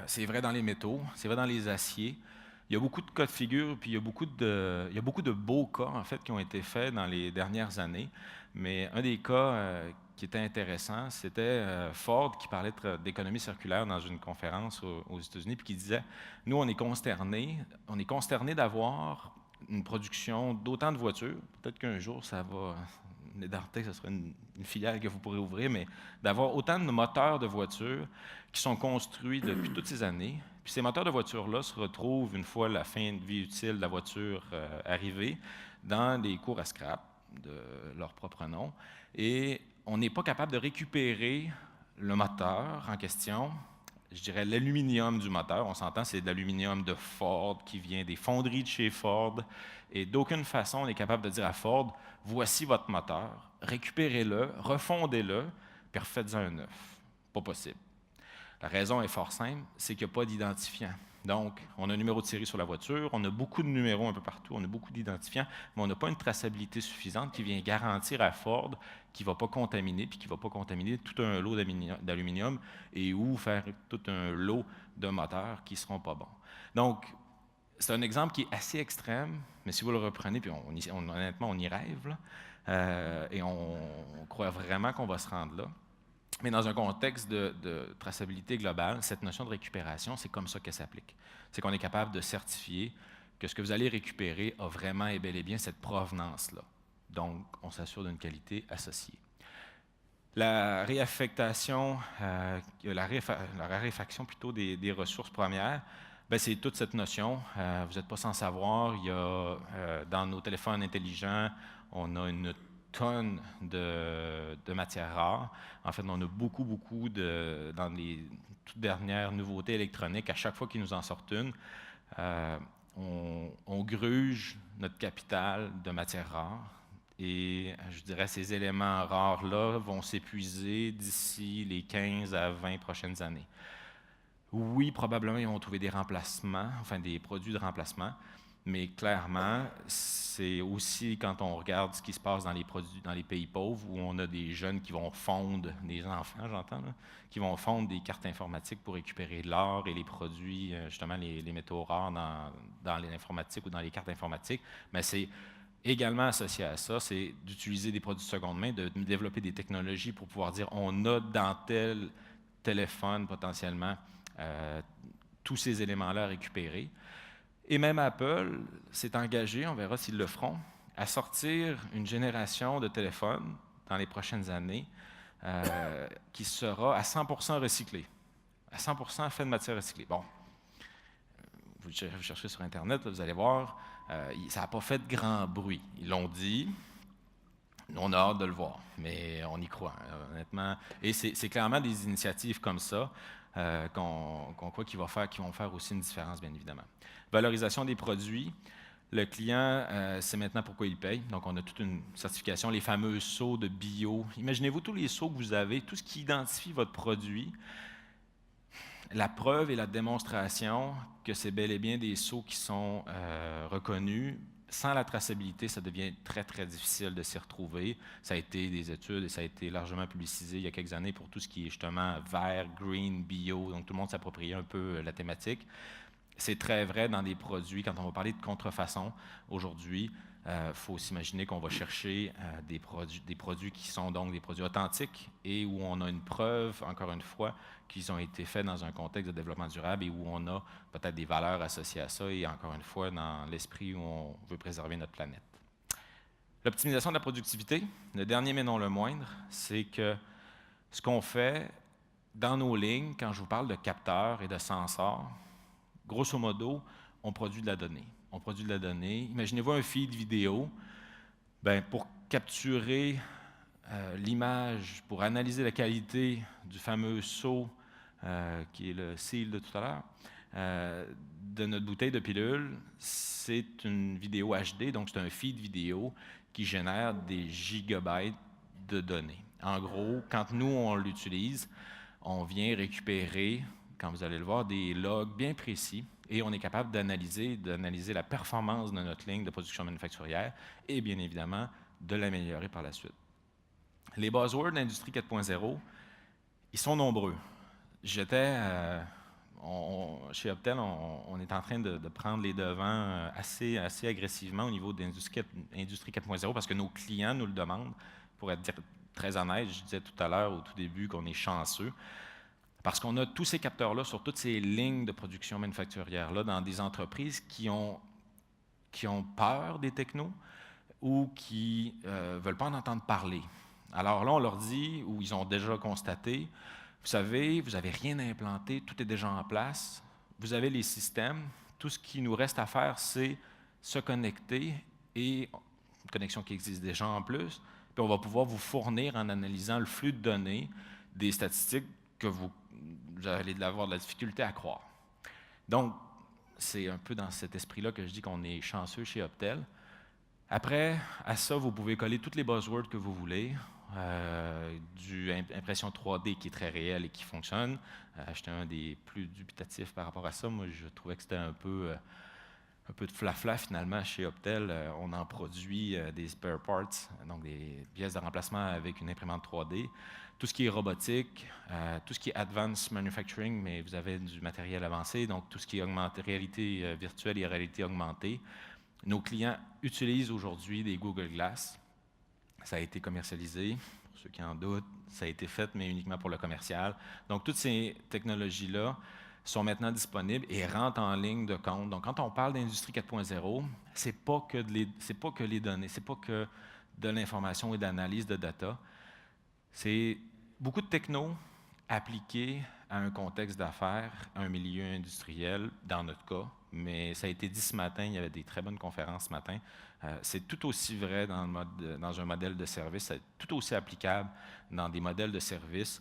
c'est vrai dans les métaux, c'est vrai dans les aciers. Il y a beaucoup de cas de figure, puis il y a beaucoup de beaux cas, en fait, qui ont été faits dans les dernières années. Mais un des cas qui était intéressant, c'était Ford qui parlait d'économie circulaire dans une conférence aux États-Unis, puis qui disait, nous, on est consternés d'avoir une production d'autant de voitures. Peut-être qu'un jour, ça va... Dartec, ce serait une filiale que vous pourrez ouvrir, mais d'avoir autant de moteurs de voitures qui sont construits depuis toutes ces années. Puis ces moteurs de voitures-là se retrouvent, une fois la fin de vie utile de la voiture arrivée, dans des cours à scrap, de leur propre nom. Et on n'est pas capable de récupérer le moteur en question. Je dirais l'aluminium du moteur, on s'entend, c'est de l'aluminium de Ford qui vient des fonderies de chez Ford. Et d'aucune façon, on est capable de dire à Ford, voici votre moteur, récupérez-le, refondez-le, puis refaites-en un neuf. Pas possible. La raison est fort simple, c'est qu'il n'y a pas d'identifiant. Donc, on a un numéro de série sur la voiture, on a beaucoup de numéros un peu partout, on a beaucoup d'identifiants, mais on n'a pas une traçabilité suffisante qui vient garantir à Ford qu'il ne va pas contaminer, puis qu'il ne va pas contaminer tout un lot d'aluminium et ou faire tout un lot de moteurs qui ne seront pas bons. Donc, c'est un exemple qui est assez extrême, mais si vous le reprenez, puis honnêtement, on y rêve, là, et on croit vraiment qu'on va se rendre là. Mais dans un contexte de traçabilité globale, cette notion de récupération, c'est comme ça qu'elle s'applique. C'est qu'on est capable de certifier que ce que vous allez récupérer a vraiment et bel et bien cette provenance-là. Donc, on s'assure d'une qualité associée. La réaffectation, la raréfaction plutôt des ressources premières, bien, c'est toute cette notion. Vous n'êtes pas sans savoir, il y a dans nos téléphones intelligents, on a une tonnes de matières rares. En fait, on a beaucoup dans les toutes dernières nouveautés électroniques. À chaque fois qu'ils nous en sortent une, on gruge notre capital de matières rares. Et je dirais ces éléments rares-là vont s'épuiser d'ici les 15 à 20 prochaines années. Oui, probablement, ils vont trouver des remplacements, enfin des produits de remplacement. Mais clairement, c'est aussi quand on regarde ce qui se passe dans les pays pauvres, où on a des jeunes qui vont fondre, des enfants, j'entends, là, qui vont fondre des cartes informatiques pour récupérer de l'or et les produits, justement les métaux rares dans l'informatique ou dans les cartes informatiques. Mais c'est également associé à ça, c'est d'utiliser des produits de seconde main, de développer des technologies pour pouvoir dire on a dans tel téléphone potentiellement tous ces éléments-là à récupérer. Et même Apple s'est engagé, on verra s'ils le feront, à sortir une génération de téléphones dans les prochaines années qui sera à 100% recyclée, à 100% fait de matière recyclée. Bon, vous cherchez sur Internet, là, vous allez voir, ça n'a pas fait de grand bruit. Ils l'ont dit, on a hâte de le voir, mais on y croit, honnêtement. Et c'est clairement des initiatives comme ça qu'on croit qui vont faire aussi une différence, bien évidemment. Valorisation des produits. Le client sait maintenant pourquoi il paye. Donc, on a toute une certification, les fameux sceaux de bio. Imaginez-vous tous les sceaux que vous avez, tout ce qui identifie votre produit. La preuve et la démonstration que c'est bel et bien des sceaux qui sont reconnus. Sans la traçabilité, ça devient très, très difficile de s'y retrouver. Ça a été des études et ça a été largement publicisé il y a quelques années pour tout ce qui est justement vert, green, bio. Donc, tout le monde s'approprie un peu la thématique. C'est très vrai dans des produits. Quand on va parler de contrefaçon aujourd'hui, il faut s'imaginer qu'on va chercher des produits qui sont donc des produits authentiques et où on a une preuve, encore une fois, qu'ils ont été faits dans un contexte de développement durable et où on a peut-être des valeurs associées à ça et encore une fois, dans l'esprit où on veut préserver notre planète. L'optimisation de la productivité, le dernier mais non le moindre, c'est que ce qu'on fait dans nos lignes, quand je vous parle de capteurs et de sensors, grosso modo, on produit de la donnée. On produit de la donnée. Imaginez-vous un feed vidéo. Bien, pour capturer l'image, pour analyser la qualité du fameux seau, qui est le seal de tout à l'heure, de notre bouteille de pilule, c'est une vidéo HD, donc c'est un feed vidéo qui génère des gigabytes de données. En gros, quand nous, on l'utilise, on vient récupérer, quand vous allez le voir, des logs bien précis et on est capable d'analyser la performance de notre ligne de production manufacturière et bien évidemment de l'améliorer par la suite. Les buzzwords d'Industrie 4.0, ils sont nombreux. Chez Optel, on est en train de prendre les devants assez agressivement au niveau d'Industrie 4.0 parce que nos clients nous le demandent. Pour être très honnête, je disais tout à l'heure au tout début qu'on est chanceux parce qu'on a tous ces capteurs-là sur toutes ces lignes de production manufacturière-là dans des entreprises qui ont peur des technos ou qui ne veulent pas en entendre parler. Alors là, on leur dit, ou ils ont déjà constaté, vous savez, vous n'avez rien à implanter, tout est déjà en place, vous avez les systèmes, tout ce qui nous reste à faire, c'est se connecter, et une connexion qui existe déjà en plus, puis on va pouvoir vous fournir, en analysant le flux de données, des statistiques que vous allez avoir de la difficulté à croire. Donc, c'est un peu dans cet esprit-là que je dis qu'on est chanceux chez Optel. Après, à ça, vous pouvez coller toutes les buzzwords que vous voulez, du impression 3D qui est très réelle et qui fonctionne. J'étais un des plus dubitatifs par rapport à ça. Moi, je trouvais que c'était un peu de flafla finalement chez Optel. On en produit des spare parts, donc des pièces de remplacement avec une imprimante 3D. Tout ce qui est robotique, tout ce qui est advanced manufacturing, mais vous avez du matériel avancé, donc tout ce qui est réalité virtuelle et réalité augmentée. Nos clients utilisent aujourd'hui des Google Glass. Ça a été commercialisé, pour ceux qui en doutent, ça a été fait, mais uniquement pour le commercial. Donc, toutes ces technologies-là sont maintenant disponibles et rentrent en ligne de compte. Donc, quand on parle d'Industrie 4.0, c'est pas que les données, c'est pas que de l'information et d'analyse de data. C'est beaucoup de techno appliquées à un contexte d'affaires, à un milieu industriel, dans notre cas. Mais ça a été dit ce matin, il y avait des très bonnes conférences ce matin. C'est tout aussi vrai dans un modèle de service, c'est tout aussi applicable dans des modèles de service.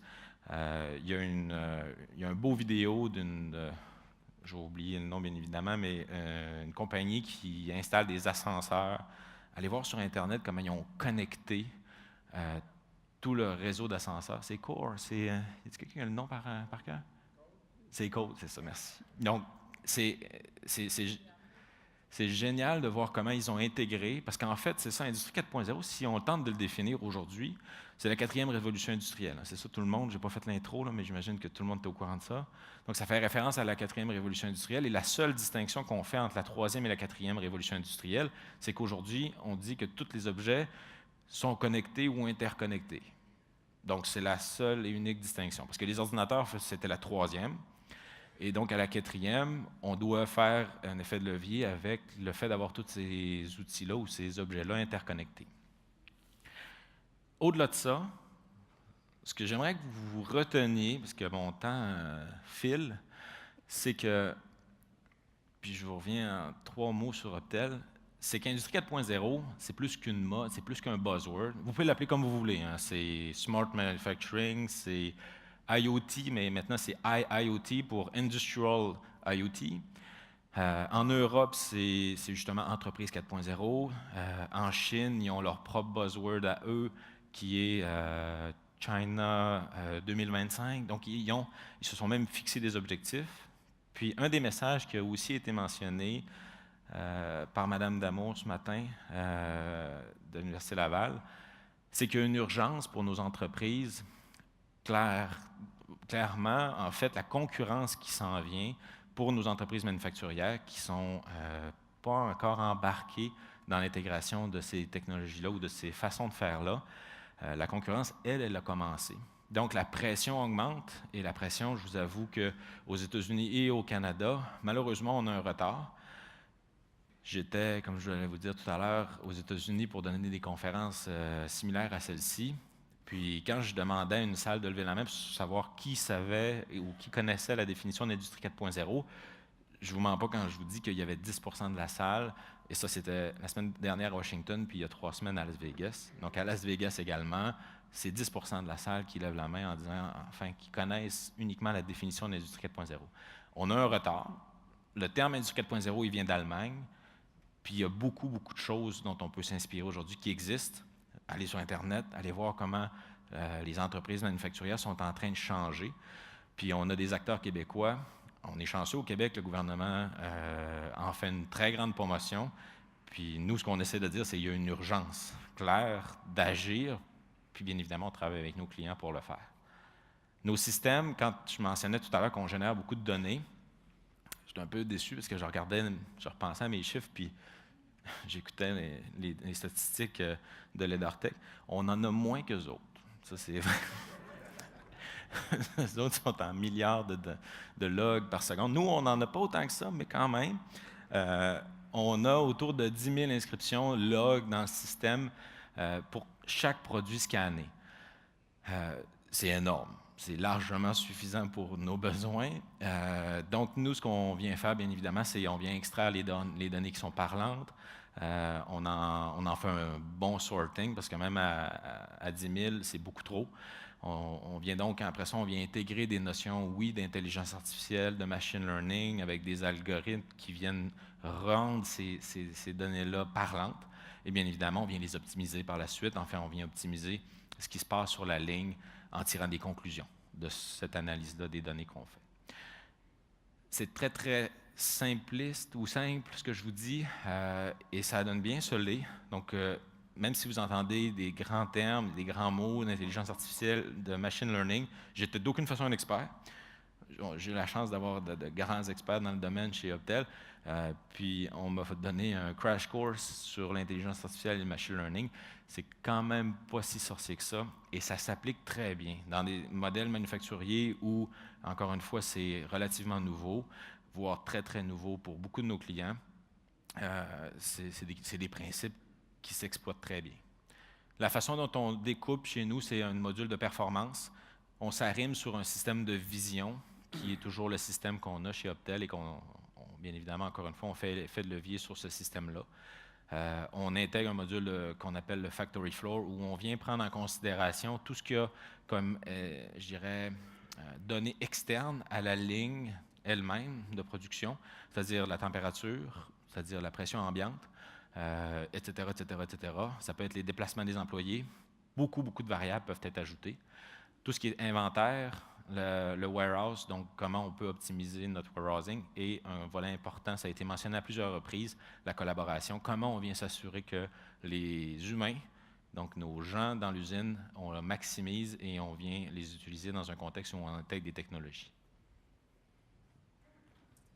Il y a un beau vidéo j'ai oublié le nom bien évidemment, mais une compagnie qui installe des ascenseurs. Allez voir sur Internet comment ils ont connecté tout le réseau d'ascenseurs. C'est Core, est-ce quelqu'un qui a le nom par cœur? C'est Code, c'est ça, merci. Donc, c'est génial de voir comment ils ont intégré, parce qu'en fait, c'est ça, Industrie 4.0, si on tente de le définir aujourd'hui, c'est la 4e révolution industrielle. C'est ça, tout le monde, je n'ai pas fait l'intro, mais j'imagine que tout le monde est au courant de ça. Donc, ça fait référence à la 4e révolution industrielle, et la seule distinction qu'on fait entre la 3e et la 4e révolution industrielle, c'est qu'aujourd'hui, on dit que tous les objets sont connectés ou interconnectés. Donc, c'est la seule et unique distinction, parce que les ordinateurs, c'était la 3e. Et donc, à la 4e, on doit faire un effet de levier avec le fait d'avoir tous ces outils-là ou ces objets-là interconnectés. Au-delà de ça, ce que j'aimerais que vous reteniez, parce que mon temps file, c'est que, puis je vous reviens en 3 mots sur Optel, c'est qu'Industrie 4.0, c'est plus qu'une mode, c'est plus qu'un buzzword. Vous pouvez l'appeler comme vous voulez, hein. C'est Smart Manufacturing, c'est IoT, mais maintenant c'est IIoT pour Industrial IoT. En Europe, c'est justement Entreprise 4.0. En Chine, ils ont leur propre buzzword à eux, qui est China 2025. Donc, ils se sont même fixés des objectifs. Puis, un des messages qui a aussi été mentionné par Mme Damour ce matin de l'Université Laval, c'est qu'il y a une urgence pour nos entreprises. Clairement, en fait, la concurrence qui s'en vient pour nos entreprises manufacturières qui ne sont pas encore embarquées dans l'intégration de ces technologies-là ou de ces façons de faire-là, la concurrence, elle a commencé. Donc, la pression augmente, et la pression, je vous avoue qu'aux États-Unis et au Canada, malheureusement, on a un retard. J'étais, comme je voulais vous dire tout à l'heure, aux États-Unis pour donner des conférences similaires à celle-ci. Puis quand je demandais à une salle de lever la main pour savoir qui savait ou qui connaissait la définition d'Industrie 4.0, je ne vous mens pas quand je vous dis qu'il y avait 10% de la salle, et ça c'était la semaine dernière à Washington, puis il y a 3 semaines à Las Vegas. Donc à Las Vegas également, c'est 10% de la salle qui lève la main en disant, enfin, qui connaissent uniquement la définition d'Industrie 4.0. On a un retard. Le terme Industrie 4.0, il vient d'Allemagne, puis il y a beaucoup de choses dont on peut s'inspirer aujourd'hui qui existent. Allez sur Internet, allez voir comment les entreprises manufacturières sont en train de changer. Puis on a des acteurs québécois. On est chanceux au Québec, le gouvernement en fait une très grande promotion. Puis nous, ce qu'on essaie de dire, c'est qu'il y a une urgence claire d'agir. Puis bien évidemment, on travaille avec nos clients pour le faire. Nos systèmes, quand je mentionnais tout à l'heure qu'on génère beaucoup de données, j'étais un peu déçu parce que je repensais à mes chiffres, puis j'écoutais les statistiques de l'EDARTEC. On en a moins qu'eux autres. Ça, c'est vrai. Les autres sont en milliards de logs par seconde. Nous, on n'en a pas autant que ça, mais quand même, on a autour de 10 000 inscriptions logs dans le système pour chaque produit scanné. C'est énorme. C'est largement suffisant pour nos besoins. Donc, nous, ce qu'on vient faire, bien évidemment, c'est qu'on vient extraire les données qui sont parlantes. On en fait un bon sorting, parce que même à 10 000, c'est beaucoup trop. On vient donc, après ça, on vient intégrer des notions, oui, d'intelligence artificielle, de machine learning, avec des algorithmes qui viennent rendre ces données-là parlantes. Et bien évidemment, on vient les optimiser par la suite. Enfin, on vient optimiser ce qui se passe sur la ligne en tirant des conclusions de cette analyse-là des données qu'on fait. C'est très, très simpliste ou simple, ce que je vous dis, et ça donne bien ce lait. Donc, même si vous entendez des grands termes, des grands mots d'intelligence artificielle, de machine learning, j'étais d'aucune façon un expert. J'ai eu la chance d'avoir de grands experts dans le domaine chez Optel, puis on m'a donné un crash course sur l'intelligence artificielle et le machine learning. C'est quand même pas si sorcier que ça, et ça s'applique très bien dans des modèles manufacturiers où, encore une fois, c'est relativement nouveau, voire très, très nouveau pour beaucoup de nos clients. C'est des principes qui s'exploitent très bien. La façon dont on découpe chez nous, c'est un module de performance. On s'arrime sur un système de vision, qui est toujours le système qu'on a chez Optel et bien évidemment, encore une fois, on fait l'effet de levier sur ce système-là. On intègre un module qu'on appelle le Factory Floor, où on vient prendre en considération tout ce qu'il y a comme, je dirais, données externes à la ligne elle-même de production, c'est-à-dire la température, c'est-à-dire la pression ambiante, etc., etc., etc. Ça peut être les déplacements des employés. Beaucoup de variables peuvent être ajoutées. Tout ce qui est inventaire, le warehouse, donc comment on peut optimiser notre warehousing, et un volet important, ça a été mentionné à plusieurs reprises, la collaboration. Comment on vient s'assurer que les humains, donc nos gens dans l'usine, on le maximise et on vient les utiliser dans un contexte où on intègre des technologies.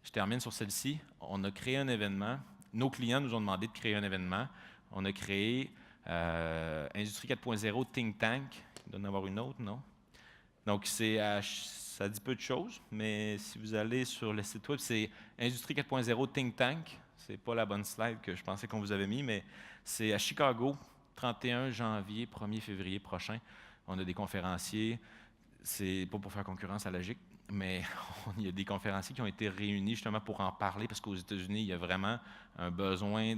Je termine sur celle-ci. On a créé un événement. Nos clients nous ont demandé de créer un événement. On a créé Industrie 4.0 Think Tank. Il doit y en avoir une autre, non? Donc, ça dit peu de choses, mais si vous allez sur le site web, c'est Industrie 4.0 Think Tank. Ce n'est pas la bonne slide que je pensais qu'on vous avait mis, mais c'est à Chicago, 31 janvier, 1er février prochain. On a des conférenciers. C'est pas pour faire concurrence à Logique, mais il y a des conférenciers qui ont été réunis justement pour en parler, parce qu'aux États-Unis, il y a vraiment un besoin,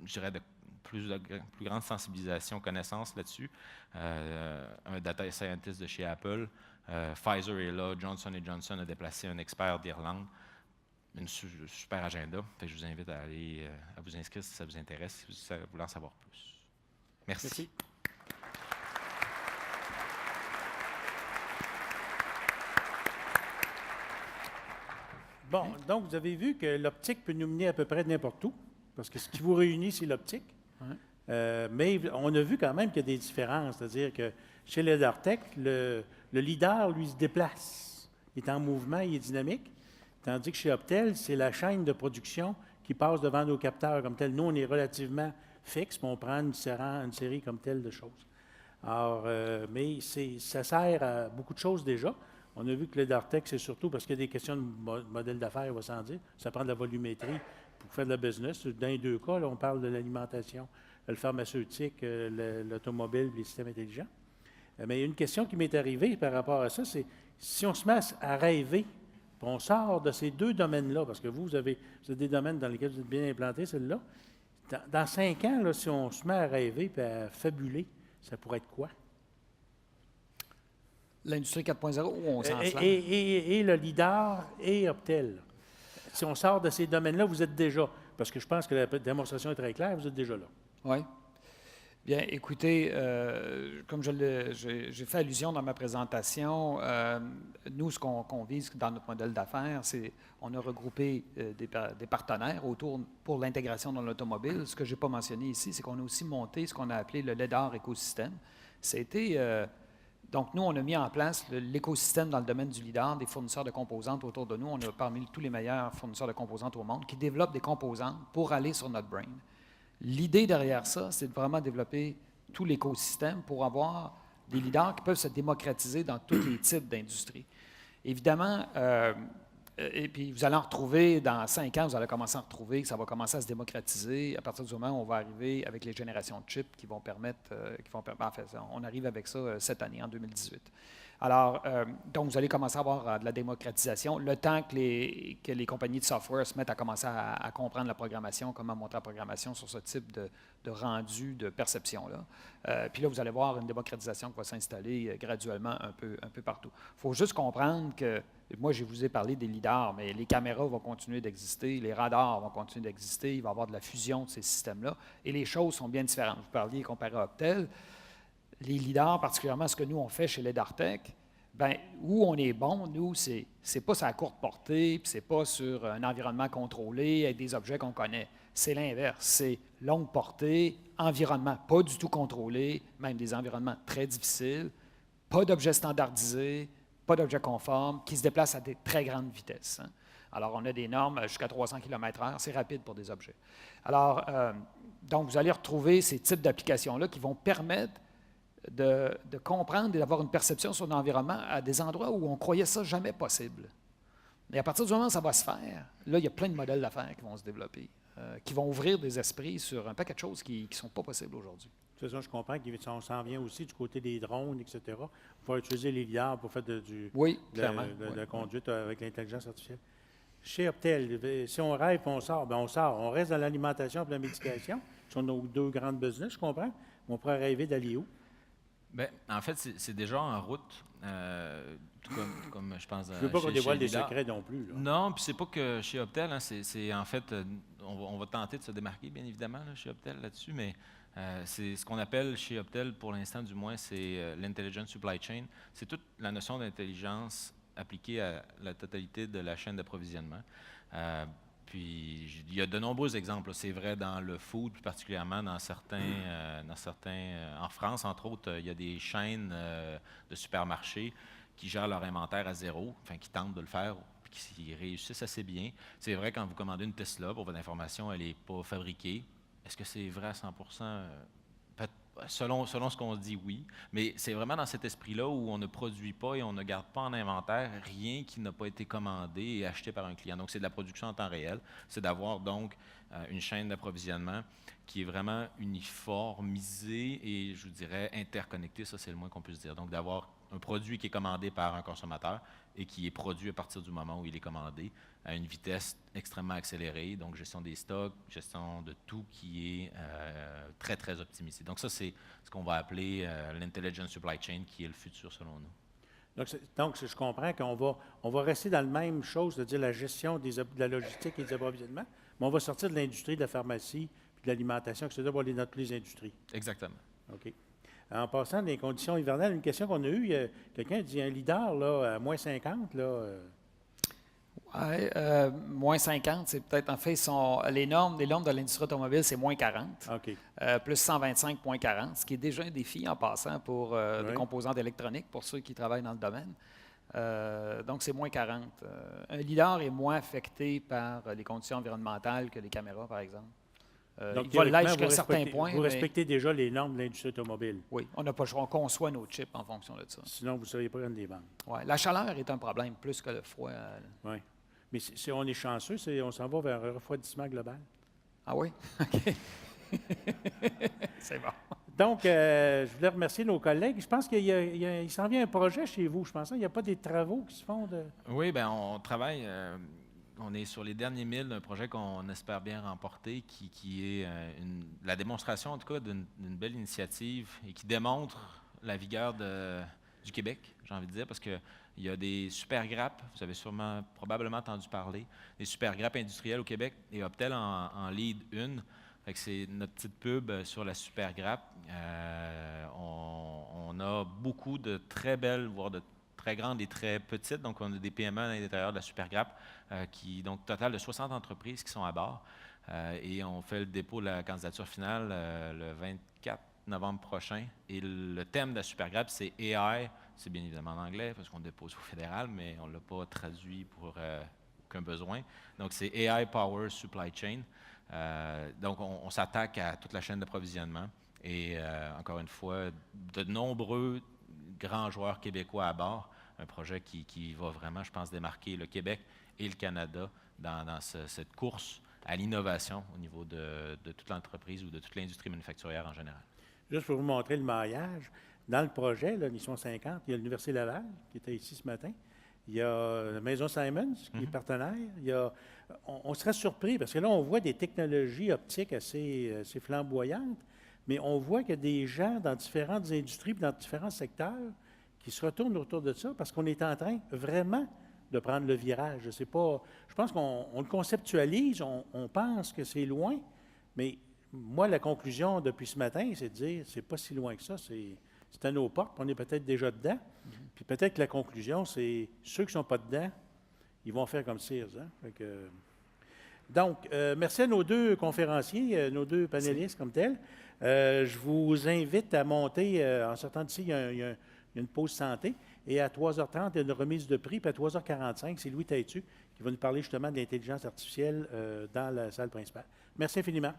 je dirais, de plus grande sensibilisation, connaissance là-dessus. Un data scientist de chez Apple, Pfizer est là, Johnson & Johnson a déplacé un expert d'Irlande. Un super agenda. Fait que je vous invite à aller à vous inscrire si ça vous intéresse, si vous voulez en savoir plus. Merci. Merci. Bon, donc vous avez vu que l'optique peut nous mener à peu près n'importe où, parce que ce qui vous réunit, c'est l'optique. Ouais. Mais on a vu quand même qu'il y a des différences, c'est-à-dire que chez l'EDARTEC, le leader, lui, se déplace. Il est en mouvement, il est dynamique, tandis que chez Optel, c'est la chaîne de production qui passe devant nos capteurs comme tel. Nous, on est relativement fixe, puis on prend une série comme telle de choses. Alors, mais ça sert à beaucoup de choses déjà. On a vu que l'EDARTEC, c'est surtout parce qu'il y a des questions de modèle d'affaires, on va s'en dire. Ça prend de la volumétrie pour faire de la business. Dans les deux cas, là, on parle de l'alimentation, le pharmaceutique, l'automobile, les systèmes intelligents. Mais il y a une question qui m'est arrivée par rapport à ça, c'est si on se met à rêver, puis on sort de ces deux domaines-là, parce que vous avez des domaines dans lesquels vous êtes bien implantés, celle-là. Dans 5 ans, là, si on se met à rêver et à fabuler, ça pourrait être quoi? L'industrie 4.0 ou on s'enflamme? Et le leader et Optel. Si on sort de ces domaines-là, vous êtes déjà, parce que je pense que la démonstration est très claire, vous êtes déjà là. Oui. Bien, écoutez, comme j'ai fait allusion dans ma présentation, nous, ce qu'on vise dans notre modèle d'affaires, c'est on a regroupé des partenaires autour pour l'intégration dans l'automobile. Ce que je n'ai pas mentionné ici, c'est qu'on a aussi monté ce qu'on a appelé le LEDAR écosystème. Donc, nous, on a mis en place l'écosystème dans le domaine du LIDAR, des fournisseurs de composantes autour de nous. On a parmi tous les meilleurs fournisseurs de composantes au monde qui développent des composantes pour aller sur notre brain. L'idée derrière ça, c'est de vraiment développer tout l'écosystème pour avoir des leaders qui peuvent se démocratiser dans tous les types d'industries. Évidemment, et puis vous allez en retrouver, dans 5 ans, vous allez commencer à en retrouver, que ça va commencer à se démocratiser à partir du moment où on va arriver avec les générations de chips qui vont permettre, en fait, on arrive avec ça cette année, en 2018. Alors, donc, vous allez commencer à avoir de la démocratisation, le temps que les compagnies de software se mettent à commencer à comprendre la programmation, comment monter la programmation sur ce type de rendu, de perception-là. Puis là, vous allez voir une démocratisation qui va s'installer graduellement un peu partout. Il faut juste comprendre que, moi, je vous ai parlé des lidars, mais les caméras vont continuer d'exister, les radars vont continuer d'exister, il va y avoir de la fusion de ces systèmes-là, et les choses sont bien différentes. Vous parliez comparé à Optel. Les lidars, particulièrement ce que nous, on fait chez les Dartec, bien, où on est bon, nous, c'est pas sur la courte portée, puis c'est pas sur un environnement contrôlé avec des objets qu'on connaît. C'est l'inverse. C'est longue portée, environnement pas du tout contrôlé, même des environnements très difficiles, pas d'objets standardisés, pas d'objets conformes, qui se déplacent à des très grandes vitesses. Hein. Alors, on a des normes jusqu'à 300 km/h, c'est rapide pour des objets. Alors, donc, vous allez retrouver ces types d'applications-là qui vont permettre de comprendre et d'avoir une perception sur l'environnement à des endroits où on croyait ça jamais possible. Et à partir du moment où ça va se faire, là, il y a plein de modèles d'affaires qui vont se développer, qui vont ouvrir des esprits sur un paquet de choses qui ne sont pas possibles aujourd'hui. C'est ça, je comprends qu'on s'en vient aussi du côté des drones, etc. Il faut utiliser les lidars pour faire de la conduite avec l'intelligence artificielle. Chez Optel, si on rêve, on sort, bien on sort. On reste dans l'alimentation et la médication. Ce sont nos deux grandes business, je comprends. On pourrait rêver d'aller où? Bien, en fait, c'est déjà en route, tout comme je pense. Je ne veux pas qu'on dévoile des secrets non plus. Là. Non, puis c'est pas que chez Optel, hein, c'est en fait, on va tenter de se démarquer, bien évidemment, là, chez Optel là-dessus, mais c'est ce qu'on appelle chez Optel, pour l'instant du moins, c'est l'intelligent supply chain. C'est toute la notion d'intelligence appliquée à la totalité de la chaîne d'approvisionnement. Puis, il y a de nombreux exemples. C'est vrai dans le food, plus particulièrement dans certains en France, entre autres, il y a des chaînes de supermarchés qui gèrent leur inventaire à zéro, enfin, qui tentent de le faire, puis qui réussissent assez bien. C'est vrai, quand vous commandez une Tesla, pour votre information, elle n'est pas fabriquée. Est-ce que c'est vrai à 100 selon ce qu'on se dit, oui. Mais c'est vraiment dans cet esprit-là où on ne produit pas et on ne garde pas en inventaire rien qui n'a pas été commandé et acheté par un client. Donc, c'est de la production en temps réel. C'est d'avoir donc une chaîne d'approvisionnement qui est vraiment uniformisée et, je vous dirais, interconnectée. Ça, c'est le moins qu'on puisse dire. Donc, d'avoir un produit qui est commandé par un consommateur et qui est produit à partir du moment où il est commandé à une vitesse extrêmement accélérée, donc gestion des stocks, gestion de tout qui est très, très optimisé. Donc ça, c'est ce qu'on va appeler l'intelligent supply chain, qui est le futur selon nous. Donc je comprends qu'on va rester dans la même chose, c'est-à-dire la gestion de la logistique et des approvisionnements, mais on va sortir de l'industrie de la pharmacie et de l'alimentation, etc., pour aller dans toutes les industries. Exactement. OK. En passant des conditions hivernales, une question qu'on a eue, quelqu'un dit un leader là, à moins 50, là... Oui, moins 50, c'est peut-être, en fait, les normes de l'industrie automobile, c'est moins 40, OK. plus 125,40, ce qui est déjà un défi en passant pour les composantes électroniques, pour ceux qui travaillent dans le domaine. Donc, c'est moins 40. Un leader est moins affecté par les conditions environnementales que les caméras, par exemple. Donc, il va l'être jusqu'à un certain point. Vous respectez déjà les normes de l'industrie automobile? Oui, on n'a pas le choix, on conçoit nos chips en fonction de ça. Sinon, vous ne seriez pas une des ventes. Oui, la chaleur est un problème plus que le froid. Oui. Mais si on est chanceux, on s'en va vers un refroidissement global. Ah oui? OK. C'est bon. Donc, je voulais remercier nos collègues. Je pense qu'il s'en vient un projet chez vous, je pense. Il n'y a pas des travaux qui se font de... Oui, bien, on travaille... on est sur les derniers milles d'un projet qu'on espère bien remporter, qui est la démonstration, en tout cas, d'une belle initiative et qui démontre la vigueur du Québec, j'ai envie de dire, parce qu'il y a des super grappes, vous avez probablement entendu parler, des super grappes industrielles au Québec, et Optel en lead une. Fait que c'est notre petite pub sur la Supergrappe. On a beaucoup de très belles, voire de très grandes et très petites. Donc, on a des PME à l'intérieur de la Supergrappe, donc total de 60 entreprises qui sont à bord. Et on fait le dépôt de la candidature finale le 24 novembre prochain. Et le thème de la Supergrappe, c'est AI. C'est bien évidemment en anglais parce qu'on dépose au fédéral, mais on ne l'a pas traduit pour aucun besoin. Donc, c'est AI Power Supply Chain. Donc, on s'attaque à toute la chaîne d'approvisionnement. Et encore une fois, de nombreux grands joueurs québécois à bord. Un projet qui va vraiment, je pense, démarquer le Québec et le Canada dans cette course à l'innovation au niveau de toute l'entreprise ou de toute l'industrie manufacturière en général. Juste pour vous montrer le maillage, dans le projet, là, Mission 50, il y a l'Université Laval, qui était ici ce matin. Il y a la Maison Simons, qui est partenaire. On serait surpris, parce que là, on voit des technologies optiques assez flamboyantes, mais on voit qu'il y a des gens dans différentes industries, dans différents secteurs, qui se retournent autour de ça, parce qu'on est en train vraiment de prendre le virage. Je pense qu'on le conceptualise, on pense que c'est loin, mais moi, la conclusion depuis ce matin, c'est de dire, c'est pas si loin que ça, c'est à nos portes, on est peut-être déjà dedans, puis peut-être que la conclusion, c'est ceux qui ne sont pas dedans, ils vont faire comme Sears. Hein? Donc, merci à nos deux conférenciers, nos deux panélistes comme tels. Je vous invite à monter, en sortant d'ici, il y a une pause santé, et à 3h30, il y a une remise de prix, puis à 3h45, c'est Louis Taitu qui va nous parler justement de l'intelligence artificielle dans la salle principale. Merci infiniment.